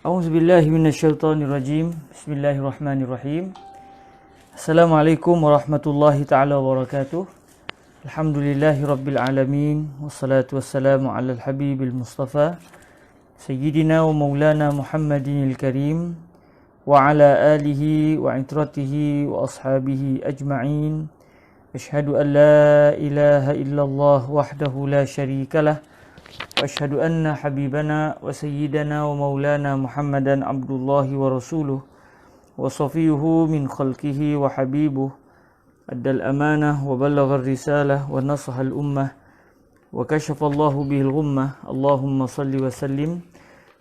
A'udzubillahi minasyaitonirrajim. Bismillahirrahmanirrahim. Assalamualaikum warahmatullahi taala wabarakatuh. Alhamdulillahi rabbil alamin. Wassalatu wassalamu ala al-habibil mustafa Sayyidina wa maulana Muhammadinil karim wa ala alihi wa itratihi wa ashabihi ajma'in. Ashhadu an la ilaha illallah wahdahu la syarikalah wa ashhadu anna habibana wa sayyidana wa maulana Muhammadan abdullahi wa rasuluh wa safiyuhu min khalqihi wa habibuh addal amanah wa ballagha risalah wa nasaha al-ummah wa kashafa Allahu bihil ghummah. Allahumma salli wa sallim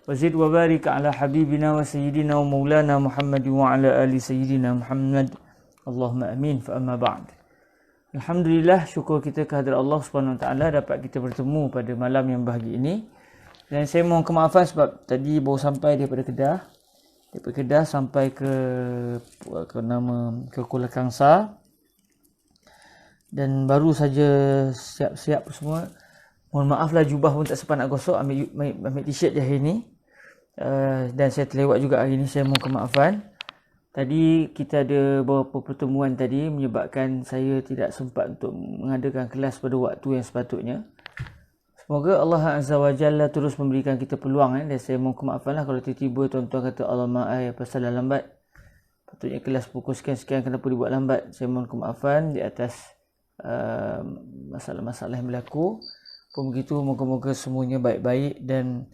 wa zid wa barik ala habibina wa sayyidina wa maulana Muhammad wa ala ali sayyidina Muhammad. Allahumma amin. Fa amma ba'd. Alhamdulillah, syukur kita kehadrat Allah Subhanahu Wa Taala dapat kita bertemu pada malam yang bahagia ini. Dan saya mohon kemaafan sebab tadi baru sampai daripada Kedah sampai ke Kuala Kangsar. Dan baru saja siap-siap semua. Mohon maaflah, jubah pun tak sempat nak gosok, ambil t-shirt je hari ni. Dan saya terlewat juga hari ni, saya mohon kemaafan. Tadi kita ada beberapa pertemuan tadi menyebabkan saya tidak sempat untuk mengadakan kelas pada waktu yang sepatutnya. Semoga Allah Azza wa Jalla terus memberikan kita peluang. Dan saya mohon kemaafan lah kalau tiba-tiba tuan-tuan kata alamak pasal lambat. Patutnya kelas pukul sekian-sekian, kenapa dibuat lambat. Saya mohon kemaafan di atas masalah-masalah yang berlaku. Pun begitu, moga-moga semuanya baik-baik. Dan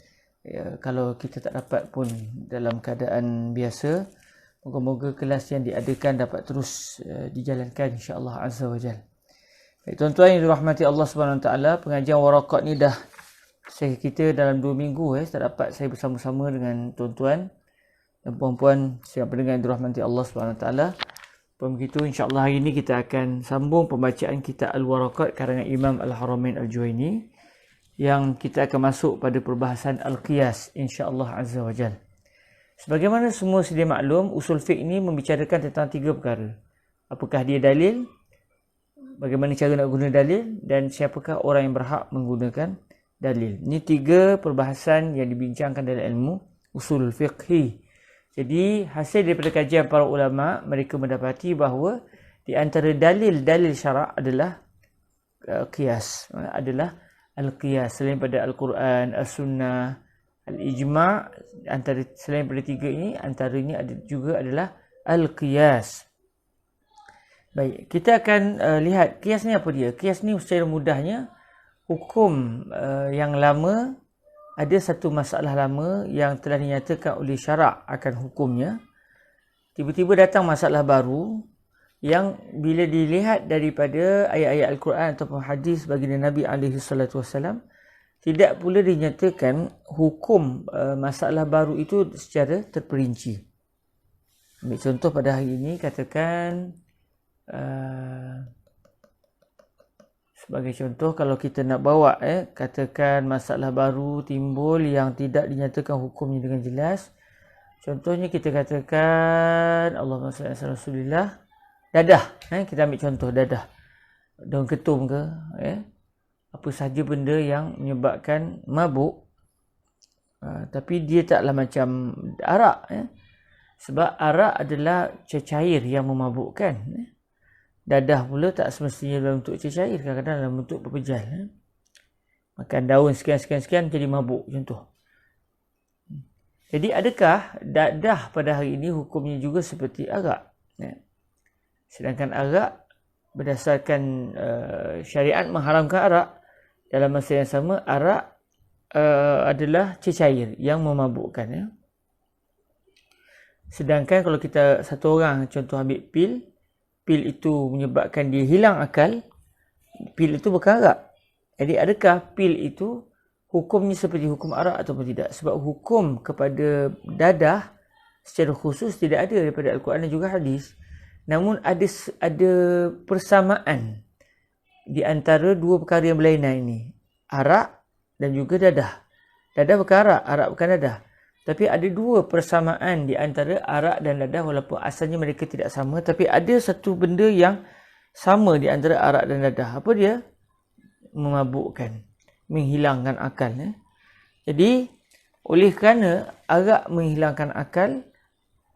kalau kita tak dapat pun dalam keadaan biasa, moga-moga kelas yang diadakan dapat terus dijalankan insya-Allah Azza wa Jalla. Baik tuan-tuan yang dirahmati Allah Subhanahu Wa Taala, pengajian Waraqat ni dah kita dalam 2 minggu tak dapat saya bersama-sama dengan tuan-tuan dan puan-puan siapa pendengar yang dirahmati Allah Subhanahu Wa Taala. Begitu insya-Allah hari ini kita akan sambung pembacaan kitab Al-Waraqat karangan Imam Al-Haramain Al-Juwaini yang kita akan masuk pada perbahasan Al-Qiyas insya-Allah Azza wa Jalla. Sebagaimana semua sedia maklum, usul fiqh ini membicarakan tentang 3 perkara. Apakah dia dalil, bagaimana cara nak guna dalil, dan siapakah orang yang berhak menggunakan dalil. Ini 3 perbahasan yang dibincangkan dalam ilmu usul fiqhi. Jadi hasil daripada kajian para ulama, mereka mendapati bahawa di antara dalil-dalil syarak adalah qiyas, adalah al-qiyas selain pada Al-Quran, As-Sunnah, Al-Ijma'. Antara selain pada 3 ini, antaranya juga adalah Al-Qiyas. Baik, kita akan lihat qiyas ni apa dia. Qiyas ni secara mudahnya hukum yang lama, ada satu masalah lama yang telah dinyatakan oleh syarak akan hukumnya. Tiba-tiba datang masalah baru yang bila dilihat daripada ayat-ayat Al-Quran ataupun hadis baginda Nabi SAW, tidak pula dinyatakan hukum masalah baru itu secara terperinci. Ambil contoh pada hari ini, katakan sebagai contoh, kalau kita nak bawa katakan masalah baru timbul yang tidak dinyatakan hukumnya dengan jelas. Contohnya kita katakan Allahumma salli ala Rasulillah, dadah. Kita ambil contoh dadah, daun ketum ke, apa sahaja benda yang menyebabkan mabuk, tapi dia taklah macam arak, sebab arak adalah cecair yang memabukkan. Dadah pula tak semestinya dalam bentuk cecair, kadang-kadang dalam bentuk pepejal. Makan daun sekian-sekian jadi mabuk, contoh. Jadi adakah dadah pada hari ini hukumnya juga seperti arak? Sedangkan arak berdasarkan syariat mengharamkan arak, dalam masa yang sama arak adalah cecair yang memabukkan. Sedangkan kalau kita satu orang contoh ambil pil itu menyebabkan dia hilang akal, pil itu bukan arak. Jadi adakah pil itu hukumnya seperti hukum arak ataupun tidak? Sebab hukum kepada dadah secara khusus tidak ada daripada Al-Quran dan juga hadis. Namun ada persamaan di antara 2 perkara yang berlainan ini, arak dan juga dadah. Dadah bukan arak bukan dadah. Tapi ada 2 persamaan di antara arak dan dadah, walaupun asalnya mereka tidak sama, tapi ada satu benda yang sama di antara arak dan dadah. Apa dia? Memabukkan, menghilangkan akal. Jadi Oleh kerana arak menghilangkan akal,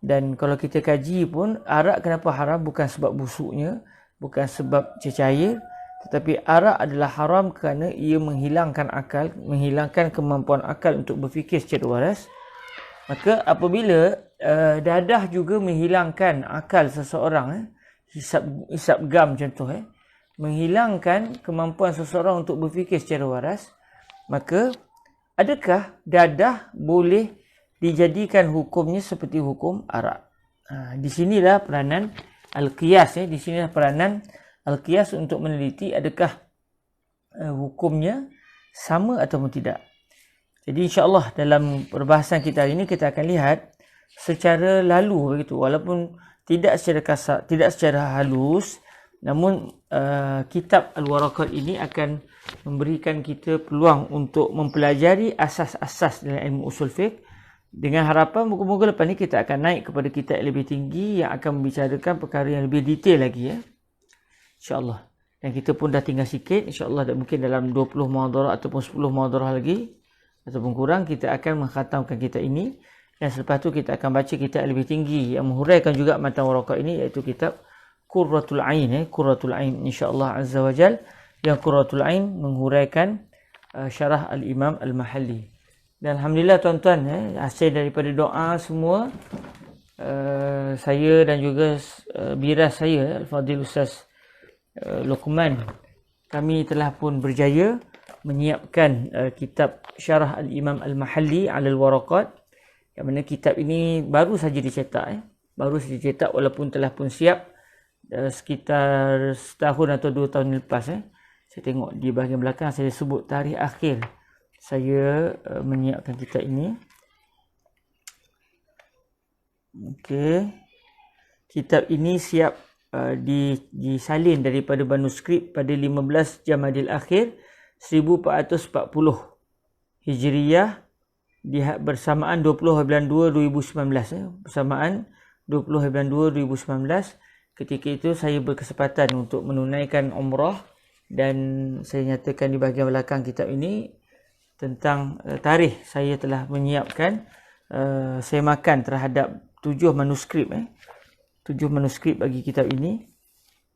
dan kalau kita kaji pun arak kenapa haram bukan sebab busuknya, bukan sebab cecair, tetapi arak adalah haram kerana ia menghilangkan akal, menghilangkan kemampuan akal untuk berfikir secara waras. Maka apabila dadah juga menghilangkan akal seseorang, hisap gam contoh, menghilangkan kemampuan seseorang untuk berfikir secara waras, maka adakah dadah boleh dijadikan hukumnya seperti hukum arak? Di sinilah peranan al-qiyas, di sinilah peranan al-qiyas untuk meneliti adakah hukumnya sama ataupun tidak. Jadi insya-Allah dalam perbahasan kita hari ini kita akan lihat secara lalu begitu, walaupun tidak secara kasar, tidak secara halus, namun kitab Al-Waraqat ini akan memberikan kita peluang untuk mempelajari asas-asas dalam ilmu usul fiqh, dengan harapan moga-moga lepas ni kita akan naik kepada kitab yang lebih tinggi yang akan membicarakan perkara yang lebih detail lagi, insya-Allah. Dan kita pun dah tinggal sikit, insya-Allah mungkin dalam 20 muhadarah ataupun 10 muhadarah lagi ataupun kurang kita akan mengkhatamkan kitab ini, dan selepas tu kita akan baca kitab yang lebih tinggi yang menghuraikan juga matan waraqat ini, iaitu kitab Qurratul Ain, Qurratul Ain insya-Allah azza wajal, yang Qurratul Ain menghuraikan syarah al-Imam al-Mahalli. Dan alhamdulillah tuan-tuan, hasil daripada doa semua, saya dan juga biras saya Al-Fadhil Ustaz Luqman, kami telah pun berjaya menyiapkan kitab syarah al-Imam al-Mahalli 'ala al-Waraqat, yang mana kitab ini baru saja dicetak, baru saja dicetak walaupun telah pun siap sekitar setahun atau 2 tahun lepas. Saya tengok di bahagian belakang saya sebut tarikh akhir saya menyiapkan kitab ini. Okey. Kitab ini siap disalin daripada manuskrip pada 15 Jamadil Akhir 1440 Hijriyah, bersamaan 20 bulan 2 2019, bersamaan 20 bulan 2 2019. Ketika itu saya berkesempatan untuk menunaikan umrah, dan saya nyatakan di bahagian belakang kitab ini tentang tarikh saya telah menyiapkan semakan terhadap 7 manuskrip 7 manuskrip bagi kitab ini.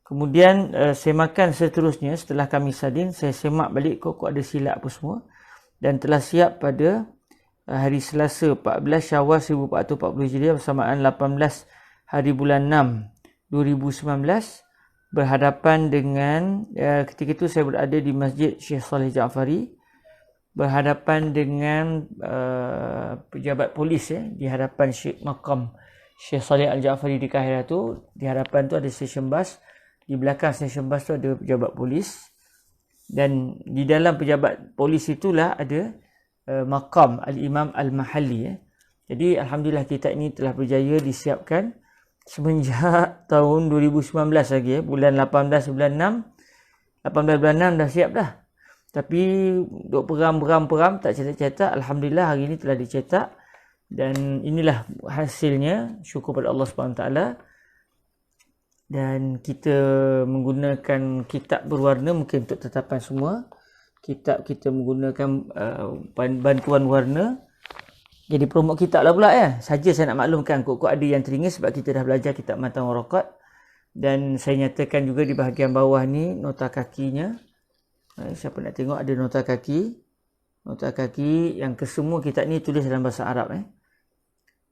Kemudian semakan seterusnya setelah kami salin, saya semak balik kok ada silap apa semua, dan telah siap pada hari Selasa 14 Syawal 1440 Hijriah bersamaan 18 hari bulan 6 2019, berhadapan dengan ketika itu saya berada di Masjid Syekh Saleh Ja'fari, berhadapan dengan pejabat polis di hadapan makam Syekh Saleh Al-Ja'fari di Kahirah tu. Di hadapan tu ada stesen bas, di belakang stesen bas tu ada pejabat polis, dan di dalam pejabat polis itulah ada makam Al-Imam Al-Mahalli. Jadi alhamdulillah kitab ini telah berjaya disiapkan semenjak tahun 2019 lagi, bulan 18 bulan 6 dah siap dah. Tapi duk peram tak cetak-cetak. Alhamdulillah hari ini telah dicetak, dan inilah hasilnya, syukur pada Allah SWT. Dan kita menggunakan kitab berwarna mungkin untuk tetapan semua. Kitab kita menggunakan bantuan warna. Jadi promote kitab lah pula Saja saya nak maklumkan, kok ada yang teringin sebab kita dah belajar kitab matan waraqat. Dan saya nyatakan juga di bahagian bawah ni nota kakinya. Siapa nak tengok ada nota kaki. Nota kaki yang kesemua kitab ni tulis dalam bahasa Arab.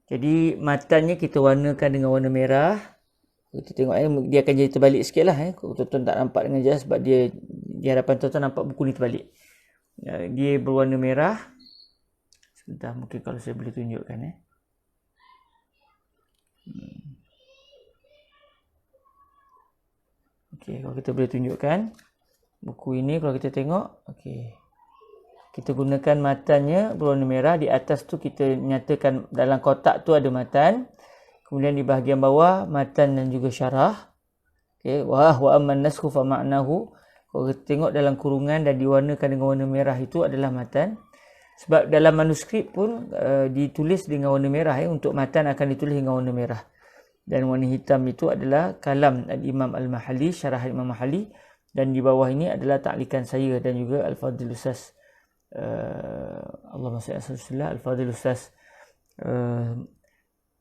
Jadi matannya kita warnakan dengan warna merah. Kita tengok dia akan jadi terbalik sikit lah. Tuan-tuan tak nampak dengan jelas sebab dia di hadapan tuan-tuan nampak buku ni terbalik. Dia berwarna merah. Sebentar, mungkin kalau saya boleh tunjukkan. Okey, kalau kita boleh tunjukkan buku ini, kalau kita tengok, okey. Kita gunakan matannya berwarna merah. Di atas tu kita nyatakan dalam kotak tu ada matan. Kemudian di bahagian bawah matan dan juga syarah. Okey, wa amman naskhu fa ma'nahu. Kalau kita tengok dalam kurungan dan diwarnakan dengan warna merah itu adalah matan. Sebab dalam manuskrip pun ditulis dengan warna merah untuk matan akan ditulis dengan warna merah. Dan warna hitam itu adalah kalam Al-Imam Al-Mahalli, syarah Imam Mahalli, dan di bawah ini adalah taklikan saya dan juga Al-Fadhil Ustaz Allahumma salli ala Rasulillah Al-Fadhil Ustaz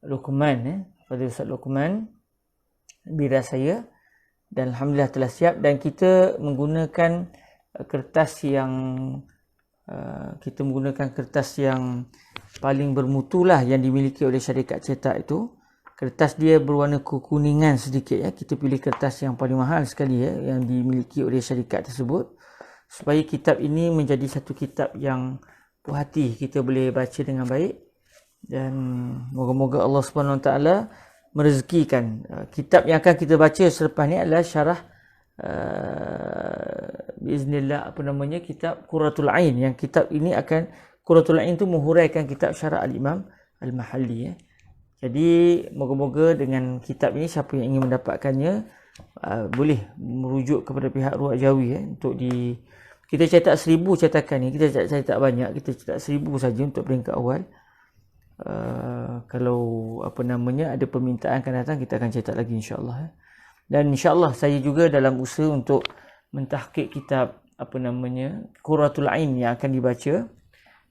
Luqman, Fadhil Ustaz Luqman bira saya, dan alhamdulillah telah siap, dan kita menggunakan kertas yang paling bermutu lah yang dimiliki oleh syarikat cetak itu. Kertas dia berwarna kekuningan sedikit ya. Kita pilih kertas yang paling mahal sekali ya yang dimiliki oleh syarikat tersebut, supaya kitab ini menjadi satu kitab yang puas hati kita boleh baca dengan baik, dan moga-moga Allah Subhanahu Wa Taala merezekikan. Kitab yang akan kita baca selepas ni adalah syarah biiznillah kitab Qurratul Ain. Yang kitab ini akan, Qurratul Ain tu menghuraikan kitab syarah Al-Imam Al-Mahalli ya. Jadi moga-moga dengan kitab ini siapa yang ingin mendapatkannya boleh merujuk kepada pihak Ruwat Jawi ya, untuk kita cetak 1000 cetakan ni. Kita cetak banyak, kita cetak 1000 saja untuk peringkat awal. Kalau ada permintaan akan datang, kita akan cetak lagi insya-Allah. Dan insya-Allah saya juga dalam usaha untuk mentahqiq kitab Qurratul Ain yang akan dibaca.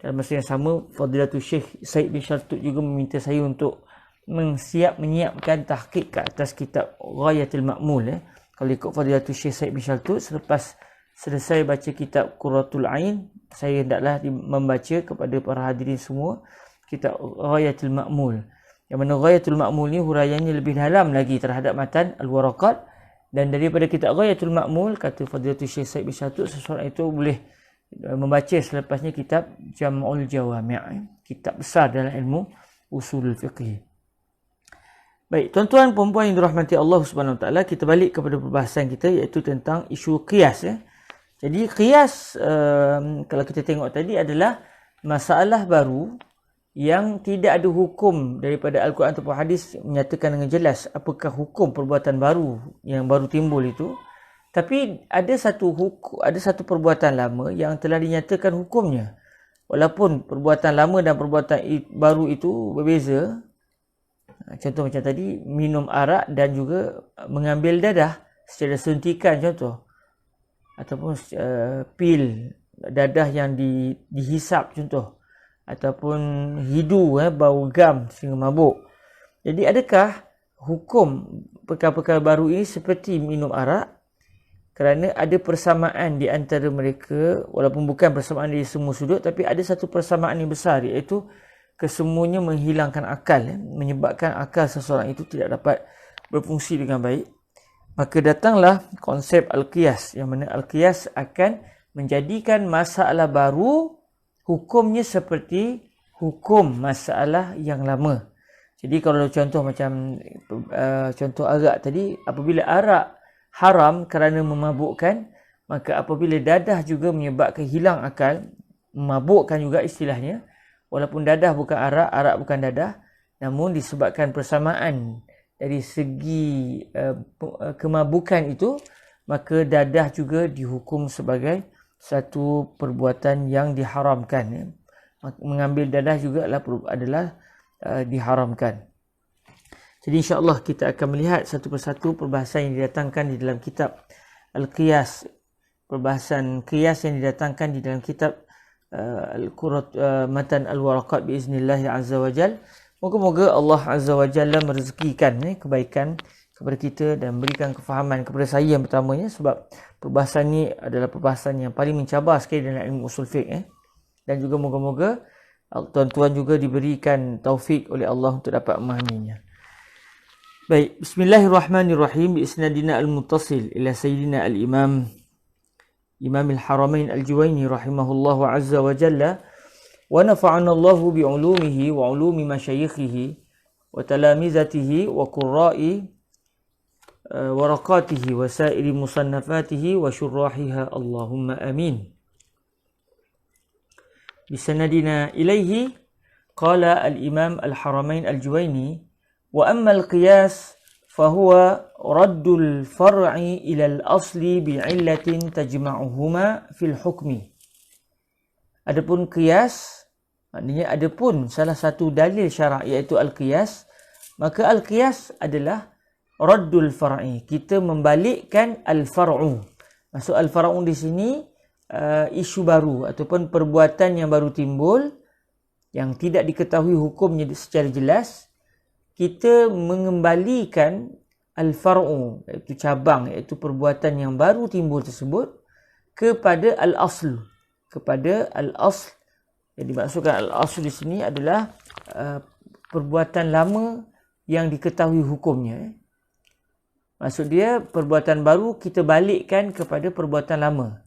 Dalam masa yang sama, Fadilatul Syekh Said bin Shaltut juga meminta saya untuk menyiapkan tahqiq ke atas kitab Ghayatul Ma'mul. Kalau ikut Fadilatul Syekh Said bin Shaltut, selepas selesai baca kitab Qurratul Ain, saya hendaklah membaca kepada para hadirin semua kitab Ghayatul Ma'mul. Yang mana Ghayatul Ma'mul ni huraiannya lebih dalam lagi terhadap matan Al-Waraqat, dan daripada kitab Ghayatul Ma'mul, kata Fadilatul Syekh Said bin Shaltut, seseorang itu boleh membaca selepasnya kitab Jam'ul Jawami', kitab besar dalam ilmu usulul fiqh. Baik, tuan-tuan puan-puan yang dirahmati Allah Subhanahu Wa Taala, kita balik kepada perbahasan kita, iaitu tentang isu qiyas ya. Jadi qiyas kalau kita tengok tadi adalah masalah baru yang tidak ada hukum daripada Al-Quran ataupun hadis menyatakan dengan jelas apakah hukum perbuatan baru yang baru timbul itu. Tapi ada satu perbuatan lama yang telah dinyatakan hukumnya. Walaupun perbuatan lama dan perbuatan baru itu berbeza. Contoh macam tadi, minum arak dan juga mengambil dadah secara suntikan contoh. Ataupun pil dadah yang dihisap contoh. Ataupun hidu bau gam sehingga mabuk. Jadi adakah hukum perkara-perkara baru ini seperti minum arak? Kerana ada persamaan di antara mereka, walaupun bukan persamaan dari semua sudut, tapi ada satu persamaan yang besar, iaitu kesemuanya menghilangkan akal, menyebabkan akal seseorang itu tidak dapat berfungsi dengan baik. Maka datanglah konsep Al-Qiyas, yang mana Al-Qiyas akan menjadikan masalah baru hukumnya seperti hukum masalah yang lama. Jadi kalau contoh macam contoh arak tadi, apabila arak haram kerana memabukkan, maka apabila dadah juga menyebabkan hilang akal, memabukkan juga istilahnya, walaupun dadah bukan arak, arak bukan dadah, namun disebabkan persamaan dari segi kemabukan itu, maka dadah juga dihukum sebagai satu perbuatan yang diharamkan. Mengambil dadah juga adalah diharamkan. Jadi insya-Allah kita akan melihat satu persatu perbahasan yang didatangkan di dalam kitab Al-Qiyas. Perbahasan qiyas yang didatangkan di dalam kitab Matan Al-Waraqat biiznillah azza wajal. Moga-moga Allah azza wajalla merezekikan kebaikan kepada kita dan berikan kefahaman kepada saya yang pertamanya, sebab perbahasan ini adalah perbahasan yang paling mencabar sekali dalam ilmu usul fiqh. Dan juga moga-moga tuan-tuan juga diberikan taufik oleh Allah untuk dapat memahaminya. Baik, bismillahirrahmanirrahim. Biisnadina al-muttasil ila sayyidina al-imam al-haramain al-Juwaini rahimahullahu azza wa jalla, wa nafa'ana Allahu bi'ulumihi wa ulumi masyayikhihi wa talamizatihi wa qurra'i waraqatihi wa sa'iri musannafatihi wa syurrahiha, Allahumma amin. Bisanadina ilaihi qala al-imam al-haramain al-Juwaini, wa amma al-qiyas fahuwa raddul far'i ila al-asli bi'illatin tajma'uhuma fil hukmi. Adapun qiyas, maknanya adapun salah satu dalil syarak iaitu al-qiyas, maka al-qiyas adalah raddul far'i, kita membalikkan al-far'u. Maksud al-far'u di sini isu baru ataupun perbuatan yang baru timbul yang tidak diketahui hukumnya secara jelas, kita mengembalikan al-far'u, iaitu cabang, iaitu perbuatan yang baru timbul tersebut kepada al-asl, kepada al-asl. Yang dimaksudkan al-asl di sini adalah perbuatan lama yang diketahui hukumnya. Maksud dia, perbuatan baru kita balikkan kepada perbuatan lama.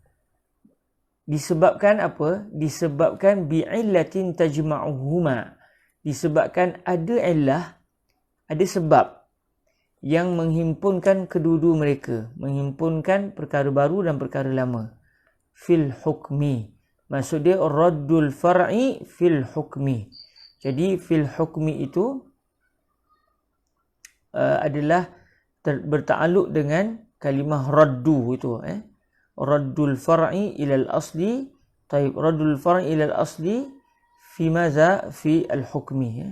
Disebabkan apa? Disebabkan bi'illatin tajma'uhuma. Disebabkan ada illah, ada sebab yang menghimpunkan kedua-dua mereka. Menghimpunkan perkara baru dan perkara lama. Fil hukmi. Maksud dia raddul far'i fil hukmi. Jadi fil hukmi itu adalah bertakluk dengan kalimah raddu itu. Raddul far'i ilal asli. Taib, raddul far'i ilal asli fi maza fi al-hukmi.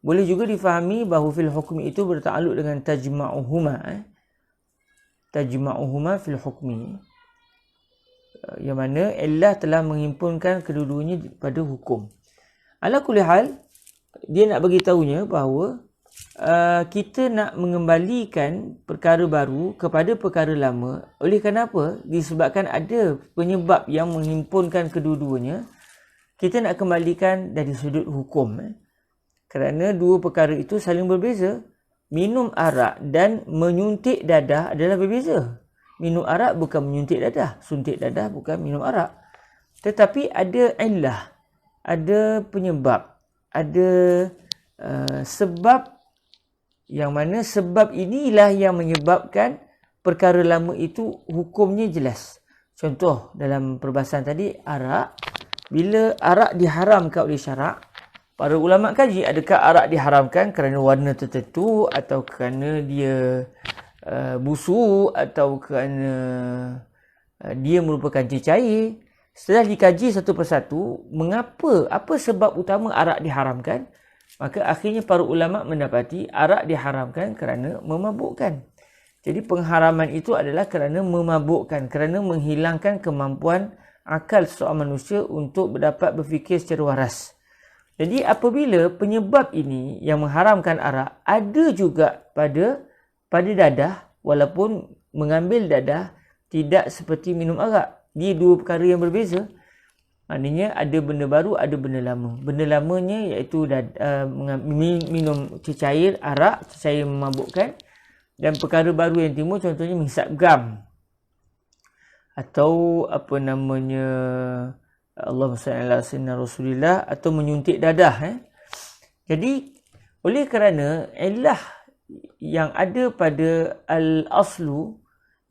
Boleh juga difahami bahawa fil hukmi itu bertakluk dengan tajma'uhuma. Tajma'uhuma fil hukmi. Yang mana illah telah menghimpunkan kedua-duanya pada hukum. Ala kulli hal, dia nak bagi tahunya bahawa kita nak mengembalikan perkara baru kepada perkara lama. Oleh kenapa? Disebabkan ada penyebab yang menghimpunkan kedua-duanya. Kita nak kembalikan dari sudut hukum. Kerana dua perkara itu saling berbeza. Minum arak dan menyuntik dadah adalah berbeza. Minum arak bukan menyuntik dadah. Suntik dadah bukan minum arak. Tetapi ada illah. Ada penyebab. Ada sebab. Yang mana sebab inilah yang menyebabkan perkara lama itu hukumnya jelas. Contoh dalam perbahasan tadi, arak. Bila arak diharamkan oleh syarak, para ulama kaji adakah arak diharamkan kerana warna tertentu atau kerana dia busuk atau kerana dia merupakan cecair. Setelah dikaji satu persatu, apa sebab utama arak diharamkan? Maka akhirnya para ulama mendapati arak diharamkan kerana memabukkan. Jadi pengharaman itu adalah kerana memabukkan, kerana menghilangkan kemampuan akal seorang manusia untuk dapat berfikir secara waras. Jadi apabila penyebab ini yang mengharamkan arak ada juga pada dadah, walaupun mengambil dadah tidak seperti minum arak. Dia dua perkara yang berbeza. Maknanya ada benda baru, ada benda lama. Benda lamanya iaitu minum cecair, arak, cecair memabukkan. Dan perkara baru yang timbul contohnya menghisap gam. Atau Allahumma salli ala sayyidina Rasulillah, atau menyuntik dadah. Jadi oleh kerana illah yang ada pada al-aslu,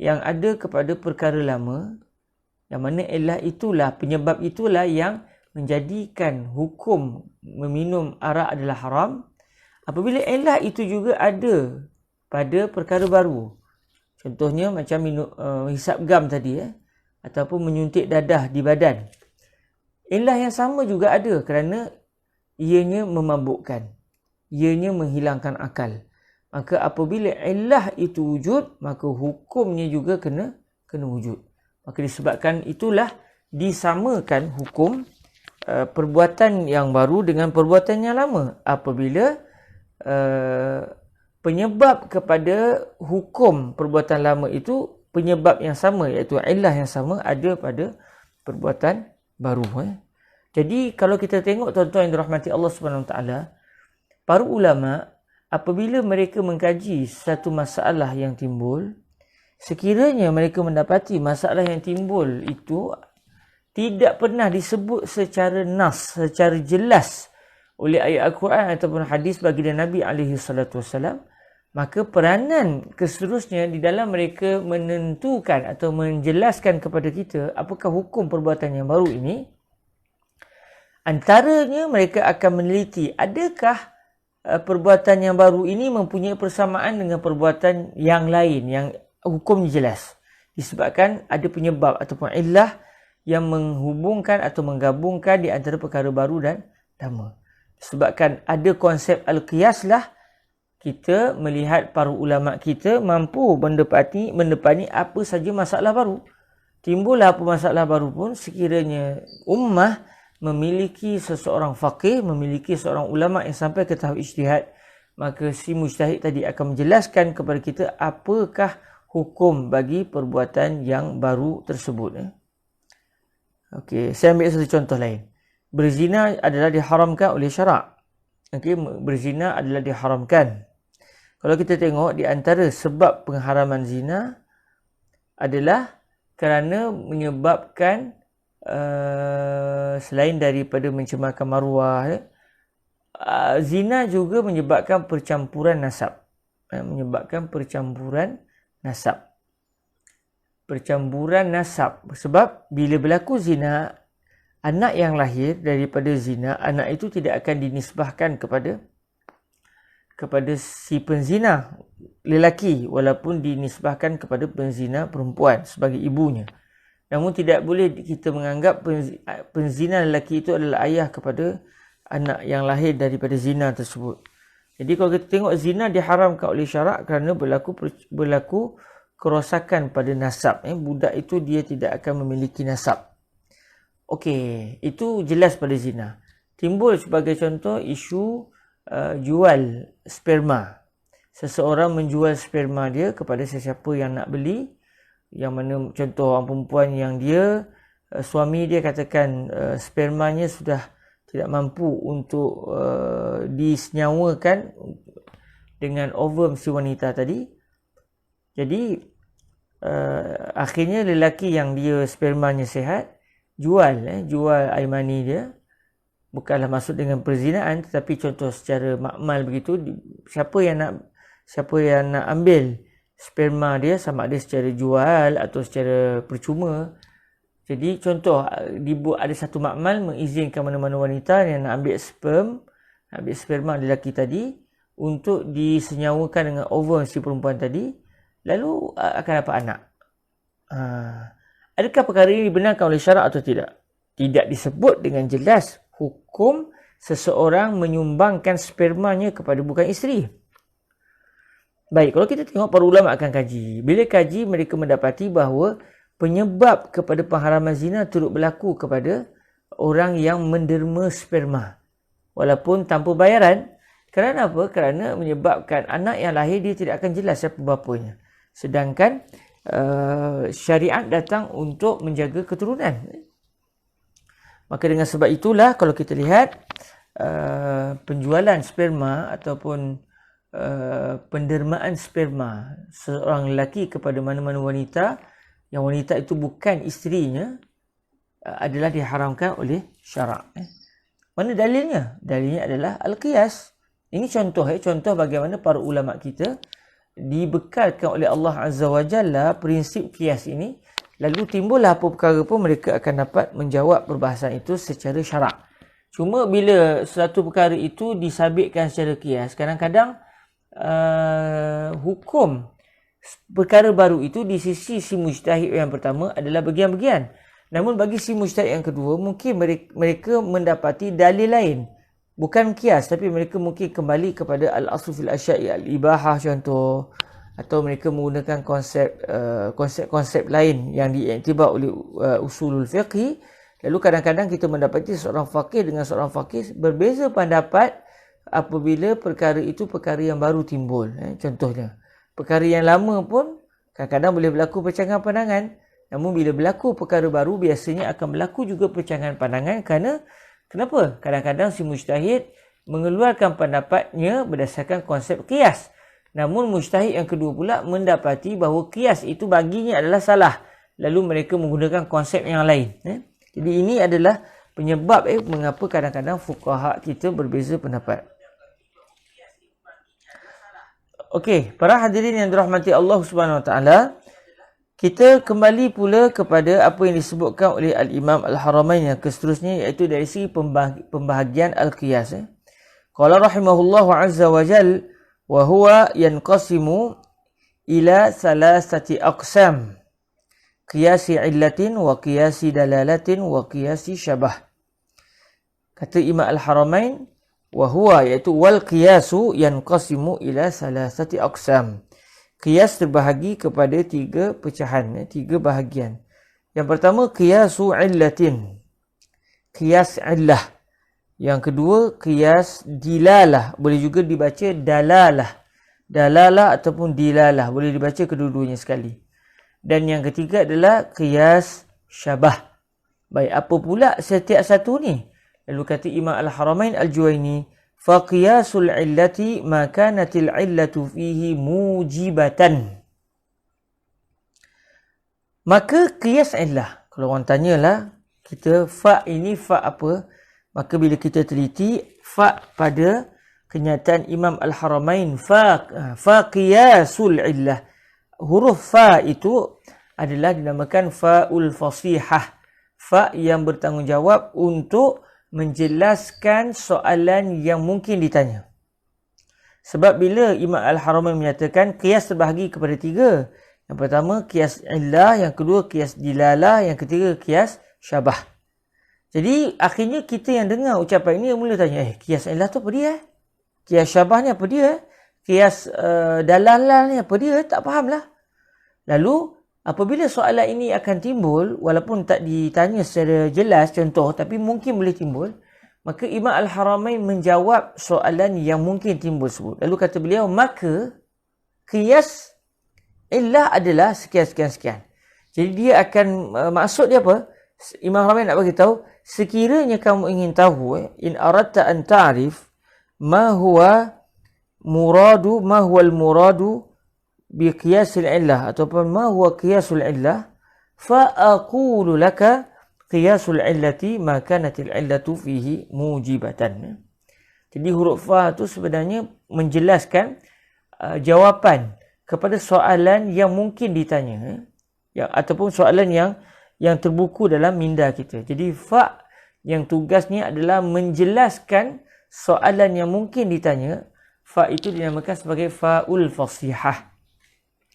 yang ada kepada perkara lama, yang mana illah itulah, penyebab itulah yang menjadikan hukum meminum arak adalah haram. Apabila illah itu juga ada pada perkara baru. Contohnya macam hisap gam tadi, ataupun menyuntik dadah di badan. Illah yang sama juga ada kerana ianya memabukkan. Ianya menghilangkan akal. Maka apabila illah itu wujud, maka hukumnya juga kena wujud. Maka disebabkan itulah disamakan hukum perbuatan yang baru dengan perbuatan yang lama. Apabila penyebab kepada hukum perbuatan lama itu penyebab yang sama, iaitu illah yang sama ada pada perbuatan baru. Jadi kalau kita tengok tuan-tuan yang dirahmati Allah Subhanahu Wa Taala, para ulama apabila mereka mengkaji satu masalah yang timbul, sekiranya mereka mendapati masalah yang timbul itu tidak pernah disebut secara nas, secara jelas oleh ayat Al-Quran ataupun hadis baginda Nabi SAW, maka peranan seterusnya di dalam mereka menentukan atau menjelaskan kepada kita apakah hukum perbuatan yang baru ini, antaranya mereka akan meneliti adakah perbuatan yang baru ini mempunyai persamaan dengan perbuatan yang lain yang hukumnya jelas. Disebabkan ada penyebab ataupun illah yang menghubungkan atau menggabungkan di antara perkara baru dan lama. Disebabkan ada konsep al-qiyas lah, kita melihat para ulama kita mampu mendepani apa saja masalah baru. timbullah apa masalah baru pun, sekiranya ummah memiliki seseorang faqih, memiliki seorang ulama yang sampai ke tahap ijtihad, maka si mujtahid tadi akan menjelaskan kepada kita apakah hukum bagi perbuatan yang baru tersebut. Okey, saya ambil satu contoh lain. Berzina adalah diharamkan oleh syarak. Okey, berzina adalah diharamkan. Kalau kita tengok di antara sebab pengharaman zina adalah kerana menyebabkan selain daripada mencemarkan maruah, zina juga menyebabkan percampuran nasab. Menyebabkan percampuran nasab. Percampuran nasab. Sebab bila berlaku zina, anak yang lahir daripada zina, anak itu tidak akan dinisbahkan kepada si penzina lelaki, walaupun dinisbahkan kepada penzina perempuan sebagai ibunya. Namun tidak boleh kita menganggap penzina lelaki itu adalah ayah kepada anak yang lahir daripada zina tersebut. Jadi kalau kita tengok, zina diharamkan oleh syarak kerana berlaku kerosakan pada nasab. Budak itu dia tidak akan memiliki nasab. Okey, itu jelas pada zina. Timbul sebagai contoh isu jual sperma. Seseorang menjual sperma dia kepada sesiapa yang nak beli, yang mana contoh orang perempuan yang dia suami dia katakan spermanya sudah tidak mampu untuk disenyawakan dengan ovum si wanita tadi. Jadi akhirnya lelaki yang dia spermanya sihat jual air mani dia, bukanlah maksud dengan perzinaan, tetapi contoh secara makmal begitu. Siapa yang nak ambil sperma dia, sama ada secara jual atau secara percuma. Jadi contoh dibuat ada satu makmal mengizinkan mana-mana wanita yang nak ambil sperma lelaki tadi untuk disenyawakan dengan ovum si perempuan tadi, lalu akan dapat anak. Adakah perkara ini dibenarkan oleh syarak atau tidak? Tidak disebut dengan jelas hukum seseorang menyumbangkan spermanya kepada bukan isteri. Baik, kalau kita tengok para ulama akan kaji. Bila kaji, mereka mendapati bahawa penyebab kepada pengharaman zina turut berlaku kepada orang yang menderma sperma walaupun tanpa bayaran. Kerana apa? Kerana menyebabkan anak yang lahir dia tidak akan jelas siapa bapanya. Sedangkan syariat datang untuk menjaga keturunan. Maka dengan sebab itulah kalau kita lihat penjualan sperma ataupun pendermaan sperma seorang lelaki kepada mana-mana wanita, yang wanita itu bukan isterinya, adalah diharamkan oleh syarak. Mana dalilnya? Dalilnya adalah al-qiyas. Ini contoh bagaimana para ulama kita dibekalkan oleh Allah Azza wa Jalla prinsip qiyas ini, lalu timbullah apa perkara pun mereka akan dapat menjawab perbahasan itu secara syarak. Cuma bila suatu perkara itu disabitkan secara qiyas, kadang-kadang hukum perkara baru itu di sisi si mujtahid yang pertama adalah bagian-bagian. Namun bagi si mujtahid yang kedua, mungkin mereka mendapati dalil lain. Bukan qiyas, tapi mereka mungkin kembali kepada al-aslu fil asya'i al-ibahah contoh, atau mereka menggunakan konsep lain yang diiktibar oleh usulul fiqh. Lalu kadang-kadang kita mendapati seorang faqih dengan seorang faqih berbeza pendapat apabila perkara itu perkara yang baru timbul. Contohnya, perkara yang lama pun kadang-kadang boleh berlaku percanggahan pandangan. Namun bila berlaku perkara baru, biasanya akan berlaku juga percanggahan pandangan. Kenapa? Kadang-kadang si mujtahid mengeluarkan pendapatnya berdasarkan konsep qiyas. Namun mujtahid yang kedua pula mendapati bahawa qiyas itu baginya adalah salah. Lalu mereka menggunakan konsep yang lain. Jadi ini adalah penyebab mengapa kadang-kadang fuqaha kita berbeza pendapat. Okey, para hadirin yang dirahmati Allah Subhanahu Wa Taala, kita kembali pula kepada apa yang disebutkan oleh Al-Imam Al-Haramain yang seterusnya, iaitu dari segi pembahagian al-qiyas. Qala rahimahullahu azza wa jal, wa huwa yanqasimu ila salasati aqsam. Qiyasi illatin wa qiyasi dalalatin wa qiyasi syabah. Kata Imam Al-Haramain, wa huwa, iaitu wal qiyasu yanqasimu ila salasati aqsam. Qiyas terbahagi kepada tiga pecahan, tiga bahagian. Yang pertama, qiyasu illatin. Qiyas illah. Yang kedua, qiyas dilalah. Boleh juga dibaca dalalah. Dalalah ataupun dilalah. Boleh dibaca kedua-duanya sekali. Dan yang ketiga adalah qiyas syabah. Baik, apa pula setiap satu ni? Lalu kata Imam Al-Haramain Al-Juwaini, faqiyasul illati ma kanatil illatu fihi mujibatan. Maka qiyas illah. Kalau orang tanyalah, kita fa ini fa apa? Maka bila kita teliti, fa pada kenyataan Imam Al-Haramain, fa qiyasul illah. Huruf fa itu adalah dinamakan fa'ul fasihah. Fa yang bertanggungjawab untuk menjelaskan soalan yang mungkin ditanya. Sebab bila Imam Al-Haramain menyatakan qiyas terbahagi kepada tiga. Yang pertama qiyas illah, yang kedua qiyas dilalah, yang ketiga qiyas syabah. Jadi akhirnya kita yang dengar ucapan ini mula tanya, qiyas illah tu apa dia? Qiyas syabah ni apa dia? Qiyas dalalah ni apa dia? Tak fahamlah. Lalu apabila soalan ini akan timbul, walaupun tak ditanya secara jelas contoh, tapi mungkin boleh timbul, maka Imam Al-Haramain menjawab soalan yang mungkin timbul sebut. Lalu kata beliau, maka qiyas illah adalah sekian-sekian-sekian. Jadi dia akan, maksud dia apa? Imam Al-Haramain nak bagi tahu, sekiranya kamu ingin tahu, in aradta an ta'rif ma huwa al-muradu bi qiyasil illah ataupun ma huwa qiyasul illah, fa aqulu laka qiyasul illati ma kanatil illatu fihi mujibatan. Jadi huruf fa tu sebenarnya menjelaskan jawapan kepada soalan yang mungkin ditanya, ataupun soalan yang terbuku dalam minda kita. Jadi fa yang tugasnya adalah menjelaskan soalan yang mungkin ditanya. Fa itu dinamakan sebagai fa'ul fasihah.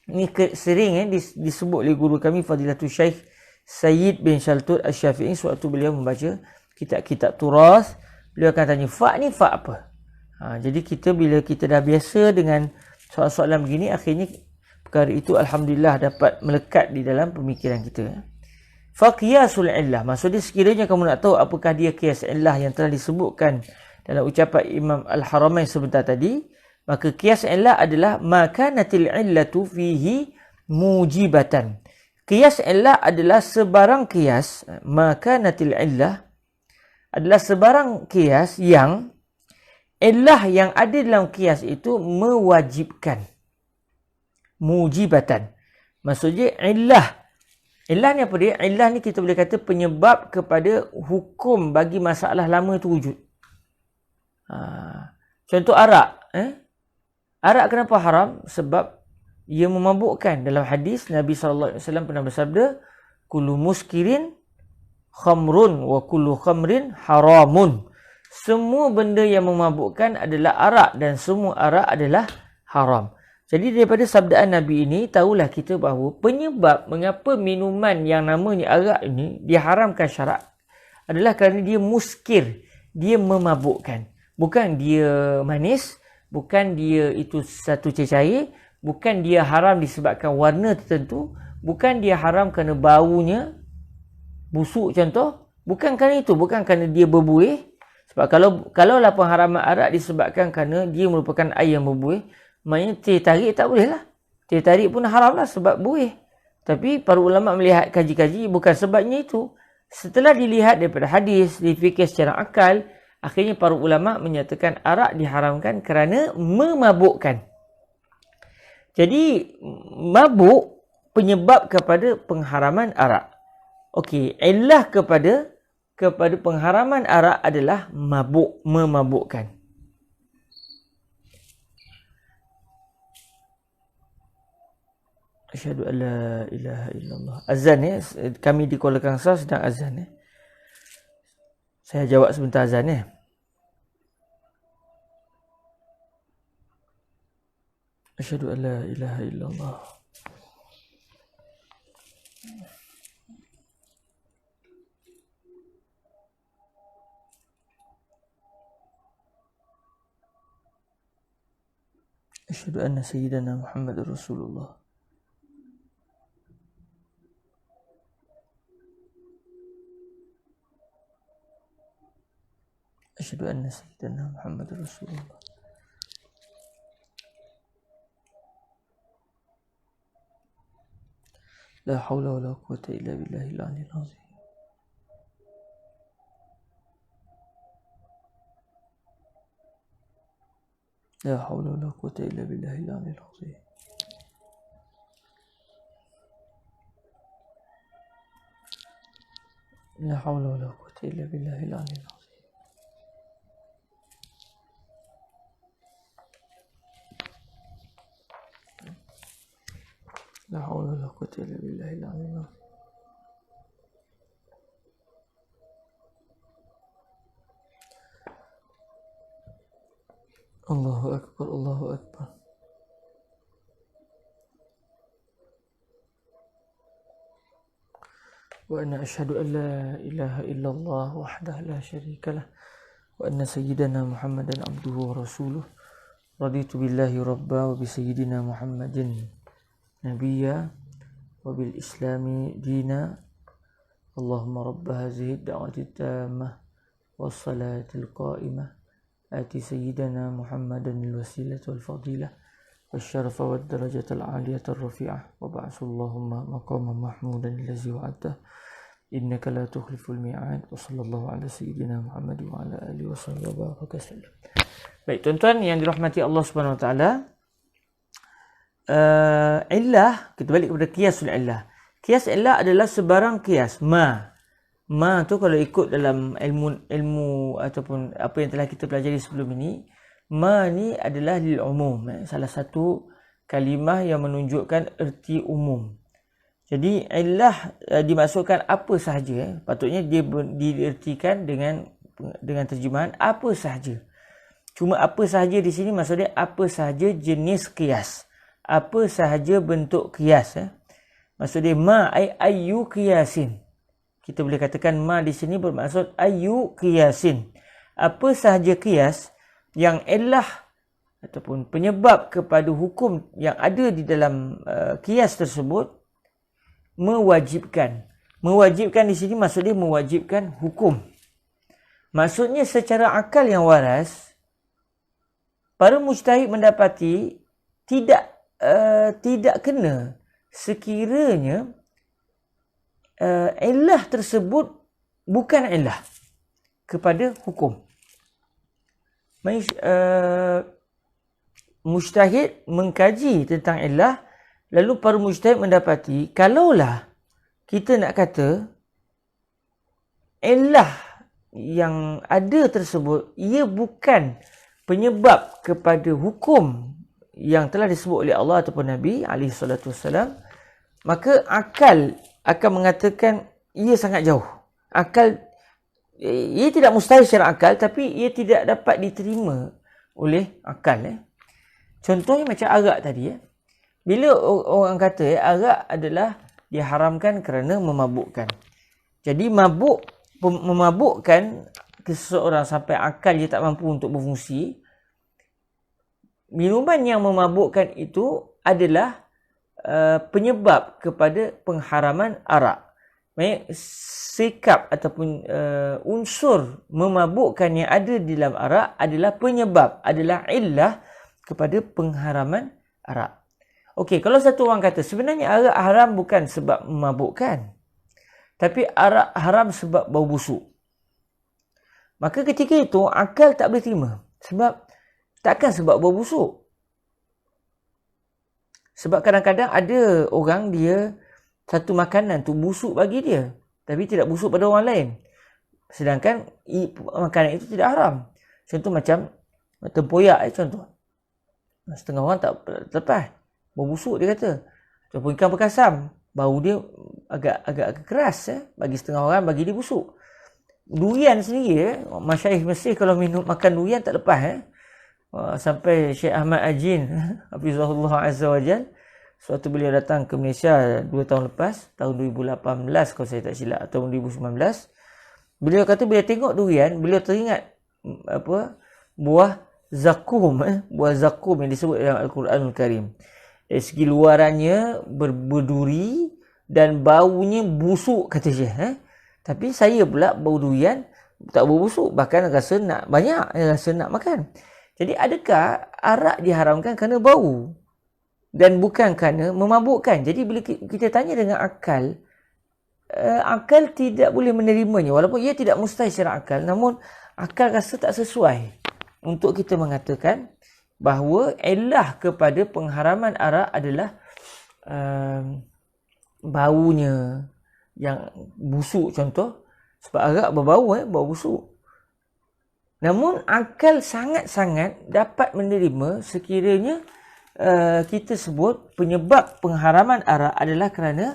Ini sering disebut oleh guru kami Fadilatul Syekh Sayyid bin Shaltut Asy-Syafi'i sewaktu beliau membaca kitab-kitab turas. Beliau akan tanya, fa ni fa apa? Jadi bila kita dah biasa dengan soalan-soalan begini, akhirnya perkara itu alhamdulillah dapat melekat di dalam pemikiran kita. Fa qiyasul illah, maksudnya sekiranya kamu nak tahu apakah dia qiyas illah yang telah disebutkan dalam ucapan Imam Al-Haramain sebentar tadi, maka qiyas illah adalah makanatil illatu fihi mujibatan. Qiyas illah adalah sebarang qiyas, makanatil illah adalah sebarang qiyas yang illah yang ada dalam qiyas itu mewajibkan. Mujibatan. Maksudnya illah ni apa dia? Illah ni kita boleh kata penyebab kepada hukum bagi masalah lama itu wujud. Contoh arak. Arak kenapa haram? Sebab ia memabukkan. Dalam hadis Nabi SAW pernah bersabda, kullu muskirin khamrun wa kullu khamrin haramun. Semua benda yang memabukkan adalah arak dan semua arak adalah haram. Jadi daripada sabdaan Nabi ini, tahulah kita bahawa penyebab mengapa minuman yang namanya arak ini diharamkan syarak adalah kerana dia muskir, dia memabukkan. Bukan dia manis, bukan dia itu satu cecair, bukan dia haram disebabkan warna tertentu, bukan dia haram kerana baunya busuk contoh, bukan kerana itu, bukan kerana dia berbuih. Sebab kalaulah pengharaman arak disebabkan kerana dia merupakan air yang berbuih, maknanya teh tarik tak boleh lah. Teh tarik pun haram lah sebab buih. Tapi para ulama melihat kaji-kaji bukan sebabnya itu. Setelah dilihat daripada hadis, difikir secara akal, akhirnya para ulama menyatakan arak diharamkan kerana memabukkan. Jadi mabuk penyebab kepada pengharaman arak. Okey, illah kepada pengharaman arak adalah mabuk, memabukkan. Asyhadu an la ilaha illallah. Azan kami di Kuala Kangsar sedang azan Saya jawab sebentar azan Asyhadu an la ilaha illallah. Asyhadu anna sayyidana Muhammadur Rasulullah. أشهد أن سيدنا محمد رسول الله. لا حول ولا قوة إلا بالله العلي العظيم. لا حول ولا قوة إلا بالله العلي العظيم. لا حول ولا قوة إلا بالله العلي العظيم. لا حول ولا قوة إلا بالله العلي العظيم. الله أكبر الله أكبر. وأنا أشهد أن لا إله إلا الله وحده لا شريك له وأن سيدنا محمدا عبده ورسوله. رضيت بالله ربا وبسيدنا محمد نبيا وبالإسلام دينا. اللهم رب هذه الدعوة التامة والصلاة القائمة آت سيدنا محمدا الوسيلة والفضيلة والشرف والدرجة العالية الرفيعة وبعث اللهم مقاما محمودا الذي وعدته إنك لا تخلف الميعاد. وصلى الله على سيدنا محمد وعلى آله وصحبه وسلم. Baik tuan-tuan yang dirahmati Allah Subhanahu Wa Taala, illah, kita balik kepada qiyasul illah. Qiyas illah adalah sebarang qiyas. Ma tu kalau ikut dalam ilmu ataupun apa yang telah kita pelajari sebelum ini, ma ni adalah lil umum, salah satu kalimah yang menunjukkan erti umum. Jadi illah dimaksudkan apa sahaja, patutnya dia diertikan dengan terjemahan apa sahaja. Cuma apa sahaja di sini maksudnya apa sahaja jenis qiyas, apa sahaja bentuk qiyas. Maksudnya ma ayyu qiyasin. Kita boleh katakan ma di sini bermaksud ayyu qiyasin. Apa sahaja qiyas yang illah ataupun penyebab kepada hukum yang ada di dalam qiyas tersebut mewajibkan. Mewajibkan di sini maksudnya mewajibkan hukum. Maksudnya secara akal yang waras, para mujtahid mendapati tidak kena sekiranya illah tersebut bukan illah kepada hukum. Mujtahid mengkaji tentang illah, lalu para mujtahid mendapati kalaulah kita nak kata illah yang ada tersebut ia bukan penyebab kepada hukum yang telah disebut oleh Allah ataupun Nabi SAW, maka akal akan mengatakan ia sangat jauh. Akal, ia tidak mustahil secara akal, tapi ia tidak dapat diterima oleh akal. Contohnya macam arak tadi. Bila orang kata arak adalah diharamkan kerana memabukkan. Jadi memabukkan seseorang sampai akal dia tak mampu untuk berfungsi. Minuman yang memabukkan itu adalah penyebab kepada pengharaman arak. Maksudnya sikap ataupun unsur memabukkan yang ada di dalam arak adalah penyebab, adalah illah kepada pengharaman arak. Okey, kalau satu orang kata sebenarnya arak haram bukan sebab memabukkan, tapi arak haram sebab bau busuk. Maka ketika itu akal tak boleh terima. Sebab takkan sebab bau busuk. Sebab kadang-kadang ada orang dia satu makanan tu busuk bagi dia, tapi tidak busuk pada orang lain. Sedangkan makanan itu tidak haram. Contoh macam tempoyak contoh. Setengah orang tak lepas. Bau busuk dia kata. Contoh ikan berkasam, bau dia agak keras bagi setengah orang, bagi dia busuk. Durian sendiri masyayikh Mesir kalau makan durian tak lepas sampai Syekh Ahmad Ajin hafizahullah azza wajal, suatu beliau datang ke Malaysia 2 tahun lepas, tahun 2018 kalau saya tak silap, atau 2019. Beliau kata bila tengok durian, beliau teringat buah zakum, buah zakum yang disebut dalam Al-Quranul Karim. Dari segi luarannya berduri dan baunya busuk kata Syekh. Tapi saya pula bau durian tak berbusuk, bahkan rasa nak banyak, rasa nak makan. Jadi adakah arak diharamkan kerana bau dan bukan kerana memabukkan? Jadi bila kita tanya dengan akal, akal tidak boleh menerimanya walaupun ia tidak mustahil secara akal, namun akal rasa tak sesuai untuk kita mengatakan bahawa elah kepada pengharaman arak adalah baunya yang busuk contoh, sebab arak berbau bau busuk. Namun akal sangat-sangat dapat menerima sekiranya kita sebut penyebab pengharaman arak adalah kerana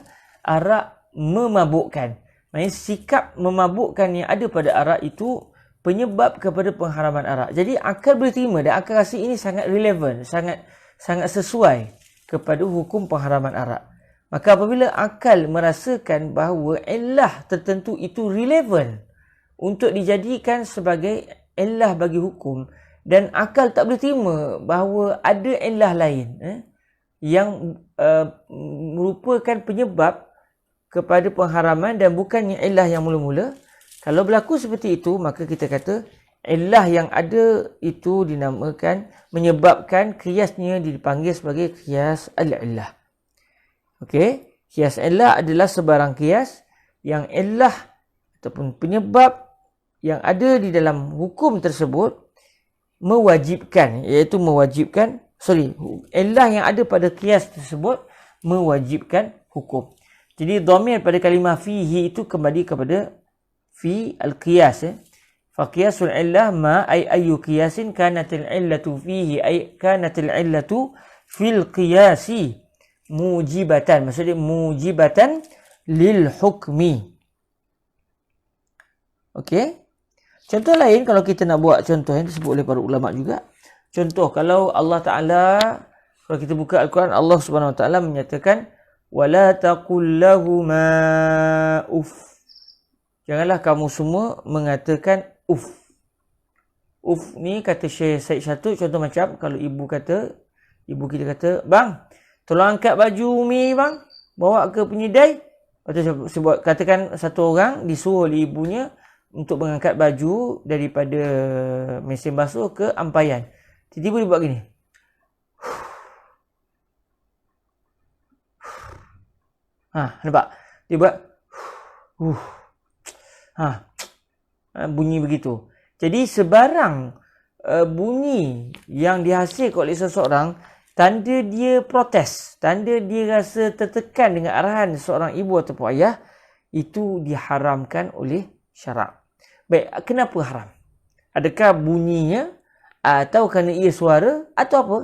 arak memabukkan. Maksudnya sikap memabukkan yang ada pada arak itu penyebab kepada pengharaman arak. Jadi akal boleh terima dan akal rasa ini sangat relevan, sangat sesuai kepada hukum pengharaman arak. Maka apabila akal merasakan bahawa illah tertentu itu relevan untuk dijadikan sebagai illah bagi hukum, dan akal tak boleh terima bahawa ada illah lain yang merupakan penyebab kepada pengharaman dan bukannya illah yang mula-mula. Kalau berlaku seperti itu, maka kita kata illah yang ada itu dinamakan, menyebabkan qiyasnya dipanggil sebagai qiyas al-illah. Okey, qiyas illah adalah sebarang qiyas yang illah ataupun penyebab yang ada di dalam hukum tersebut mewajibkan, iaitu mewajibkan, illah yang ada pada qiyas tersebut mewajibkan hukum. Jadi dhamir pada kalimah fihi itu kembali kepada fi al-qiyas. Fa qiyasul illah ma ay ayu qiyasin kanatil illatu fihi ay kanatil illatu fil qiyasi mujibatan. Maksudnya mujibatan lil hukmi. Okey. Contoh lain kalau kita nak buat contoh yang disebut oleh para ulama juga. Contoh kalau Allah Taala, kalau kita buka Al-Quran, Allah Subhanahu Wa Taala menyatakan wala taqul lahuma uff. Janganlah kamu semua mengatakan uff. Uff ni kata Syekh Said Syatud, contoh macam kalau ibu kita kata, "Bang, tolong angkat baju Umi bang, bawa ke penyedai." Atau sebab katakan satu orang disuruh oleh ibunya untuk mengangkat baju daripada mesin basuh ke ampaian. Tiba-tiba dia buat gini. Nampak? Dia buat bunyi begitu. Jadi sebarang bunyi yang dihasilkan oleh seseorang, tanda dia protes, tanda dia rasa tertekan dengan arahan seorang ibu ataupun ayah, itu diharamkan oleh syarak. Baik, kenapa haram? Adakah bunyinya atau kerana ia suara atau apa?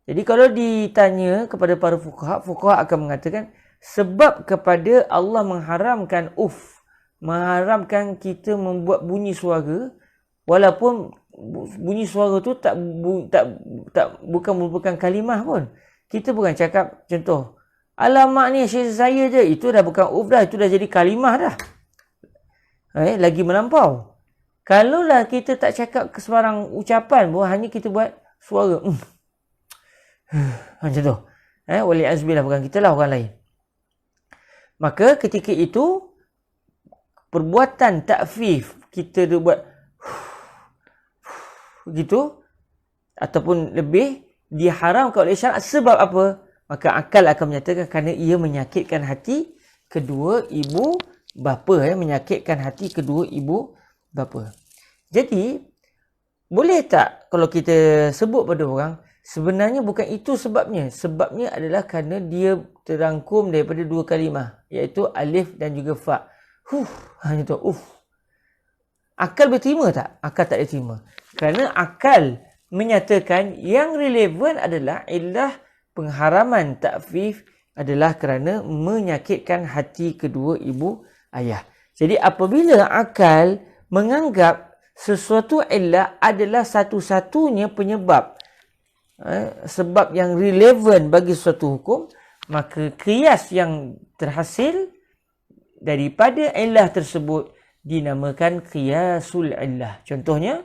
Jadi kalau ditanya kepada para fuqaha akan mengatakan sebab kepada Allah mengharamkan mengharamkan kita membuat bunyi suara, walaupun bunyi suara tu bukan merupakan kalimah pun. Kita bukan cakap contoh, alamak ni syekh saya je, itu dah bukan dah, itu dah jadi kalimah dah. Lagi melampau. Kalaulah kita tak cakap sebarang ucapan, hanya kita buat suara macam tu, wali azbillah, bukan kita lah, orang lain. Maka ketika itu perbuatan takfif, kita dia buat gitu ataupun lebih, diharamkan oleh syarak. Sebab apa? Maka akal akan menyatakan kerana ia menyakitkan hati kedua ibu bapa, menyakitkan hati kedua ibu bapa. Jadi boleh tak kalau kita sebut pada orang sebenarnya bukan itu sebabnya, sebabnya adalah kerana dia terangkum daripada dua kalimah, iaitu alif dan juga fa. Hanya tu Akal berterima tak? Akal tak diterima. Kerana akal menyatakan yang relevan adalah illah pengharaman takfif adalah kerana menyakitkan hati kedua ibu ayah. Jadi apabila akal menganggap sesuatu illah adalah satu-satunya penyebab, sebab yang relevan bagi suatu hukum, maka qiyas yang terhasil daripada illah tersebut dinamakan qiyasul illah. Contohnya,